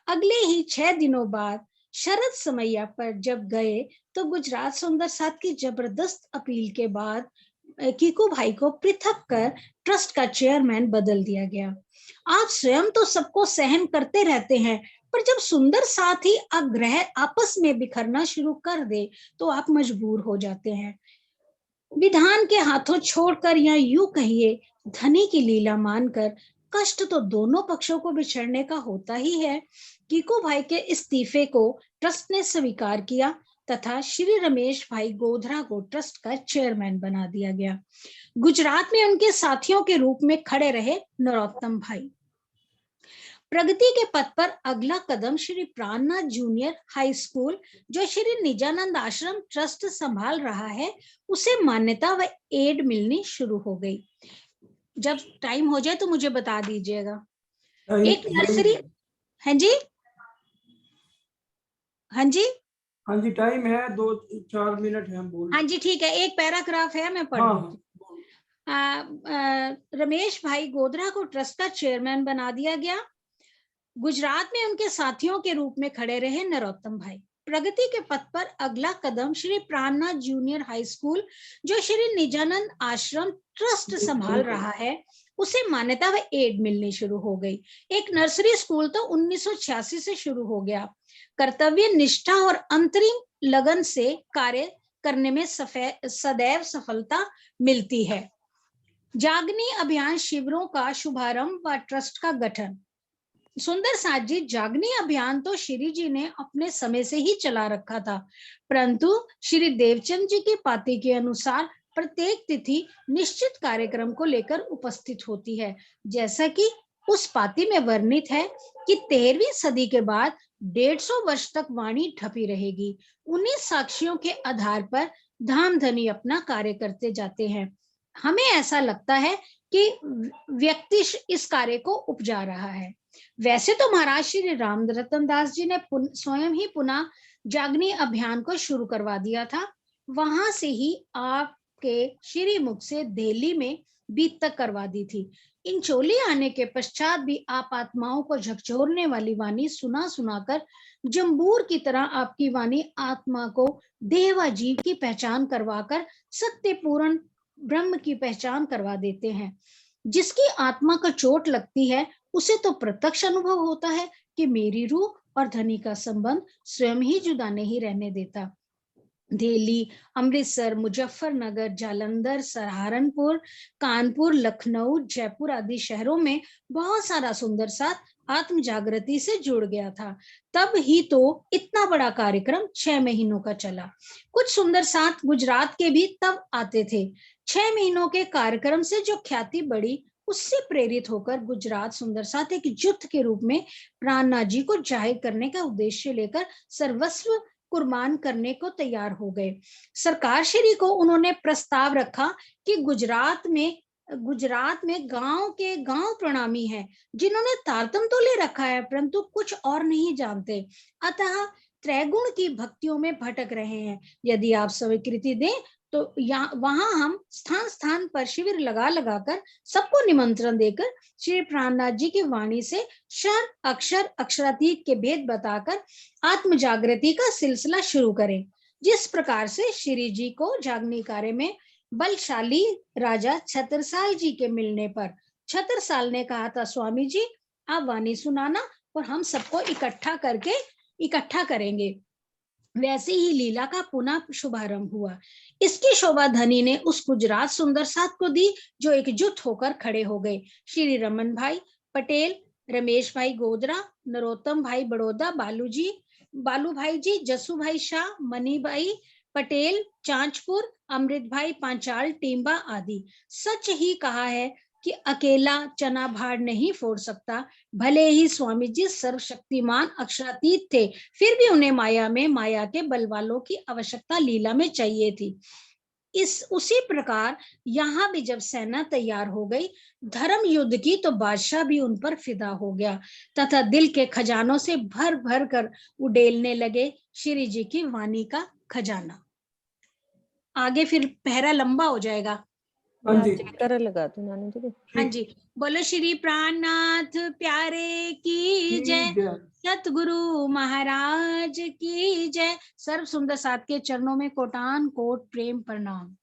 अगले ही 6 दिनों बाद शरद समैया पर जब गए तो गुजरात सुंदर साथ की जबरदस्त अपील के बाद कीकू भाई को पृथक कर ट्रस्ट का चेयरमैन बदल दिया गया। आप स्वयं तो सबको सहन करते रहते हैं, पर जब सुंदर साथ ही आग्रह आपस में बिखरना शुरू कर दे तो आप मजबूर हो जाते हैं। विधान के हाथों छोड़कर, या यूं कहिए धनी की लीला मानकर, कष्ट तो दोनों पक्षों को बिछड़ने का होता ही है। कीकू भाई के इस्तीफे को ट्रस्ट ने स्वीकार किया तथा श्री रमेश भाई गोधरा को ट्रस्ट का चेयरमैन बना दिया गया। गुजरात में उनके साथियों के रूप में खड़े रहे नरोत्तम भाई। प्रगति के पथ पर अगला कदम श्री प्राणनाथ जूनियर हाई स्कूल, जो श्री निजानंद आश्रम ट्रस्ट संभाल रहा है, उसे मान्यता व एड मिलनी शुरू हो गई। जब टाइम हो जाए तो मुझे बता दीजिएगा। एक नर्सरी, हाँ जी, हाँ जी, हाँ जी, टाइम है 2-4 मिनट है, बोल। हाँ जी, ठीक है, एक पैराग्राफ है, मैं पढ़ रही हूँ। रमेश भाई गोधरा को ट्रस्ट का चेयरमैन बना दिया गया। गुजरात में उनके साथियों के रूप में खड़े रहे नरोत्तम भाई। प्रगति के पथ पर अगला कदम श्री प्राणनाथ जूनियर हाई स्कूल, जो श्री निजानंद आश्रम ट्रस्ट संभाल रहा है, उसे मान्यता व एड मिलनी शुरू हो गई। एक नर्सरी स्कूल तो 1986 से शुरू हो गया। कर्तव्य निष्ठा और अंतरिम लगन से कार्य करने में सदैव सफलता मिलती है। जागनी अभियान शिविरों का शुभारंभ व ट्रस्ट का गठन। सुंदर साथ जी, जागनी अभियान तो श्री जी ने अपने समय से ही चला रखा था, परंतु श्री देवचंद जी की पाती के अनुसार प्रत्येक तिथि निश्चित कार्यक्रम को लेकर उपस्थित होती है। जैसा कि उस पाती में वर्णित है कि 13वीं सदी के बाद 150 वर्ष तक वाणी ढपी रहेगी। उन्हीं साक्ष्यों के आधार पर धामधनी अपना कार्य करते जाते हैं। हमें ऐसा लगता है कि व्यक्ति इस कार्य को उपजा रहा है। वैसे तो महाराज श्री राम रतन दास जी ने स्वयं ही पुनः जागनी अभियान को शुरू करवा दिया था। वहां से ही आपके श्री मुख से दिल्ली में बीत तक करवा दी थी। इन चोली आने के पश्चात भी आप आत्माओं को झकझोरने वाली वाणी सुना सुनाकर जंबूर की तरह आपकी वाणी आत्मा को देह व जीव की पहचान करवाकर सत्य पूर्ण ब्रह्म की पहचान करवा देते हैं। जिसकी आत्मा को चोट लगती है, उसे तो प्रत्यक्ष अनुभव होता है कि मेरी रूह और धनी का संबंध स्वयं ही जुदा नहीं रहने देता। दिल्ली, अमृतसर, मुजफ्फरनगर, जालंधर, सहारनपुर, कानपुर, लखनऊ, जयपुर आदि शहरों में बहुत सारा सुंदर साथ आत्म जागृति से जुड़ गया था। तब ही तो इतना बड़ा कार्यक्रम 6 महीनों का चला। कुछ सुंदर साथ गुजरात के भी तब आते थे। 6 महीनों के कार्यक्रम से जो ख्याति बढ़ी, उससे प्रेरित होकर गुजरात सुंदर साथ एक युद्ध के रूप में प्राणनाथ जी को जाहिर करने का उद्देश्य लेकर सर्वस्व कुर्बान करने को तैयार हो गए। सरकार श्री को उन्होंने प्रस्ताव रखा कि गुजरात में गांव के गांव प्रणामी हैं, जिन्होंने तारतम तो ले रखा है परंतु कुछ और नहीं जानते, अतः त्रैगुण की भक्तियों में भटक रहे हैं। यदि आप स्वीकृति दें तो यहाँ वहां हम स्थान स्थान पर शिविर लगा लगाकर सबको निमंत्रण देकर श्री प्राणनाथ जी की वाणी से क्षर अक्षर अक्षरातीत के भेद बताकर आत्म जागृति का सिलसिला शुरू करें। जिस प्रकार से श्री जी को जागने कार्य में बलशाली राजा छत्रसाल जी के मिलने पर छत्रसाल ने कहा था, स्वामी जी आप वाणी सुनाना और हम सबको इकट्ठा करेंगे, वैसे ही लीला का पुनः शुभारंभ हुआ। इसकी शोभा धनी ने उस गुजरात सुंदर साथ को दी जो एकजुट होकर खड़े हो गए। श्री रमन भाई पटेल, रमेश भाई गोदरा, नरोत्तम भाई बड़ौदा, बालू भाई जी, जसू भाई शाह, मनी भाई पटेल चांचपुर, अमृत भाई पांचाल टीम्बा आदि। सच ही कहा है कि अकेला चना भाड़ नहीं फोड़ सकता। भले ही स्वामी जी सर्वशक्तिमान अक्षरातीत थे, फिर भी उन्हें माया के बल वालों की आवश्यकता लीला में चाहिए थी। उसी प्रकार यहाँ भी जब सेना तैयार हो गई धर्म युद्ध की, तो बादशाह भी उन पर फिदा हो गया तथा दिल के खजानों से भर भर कर उड़ेलने लगे श्री जी की वाणी का खजाना। आगे फिर पहरा लंबा हो जाएगा। हाँ जी, जयकारा लगा दो नानी जी। हाँ जी, बोलो श्री प्राणनाथ प्यारे की जय, सतगुरु महाराज की जय। सर्व सुंदर साथ के चरणों में कोटान कोट प्रेम प्रणाम।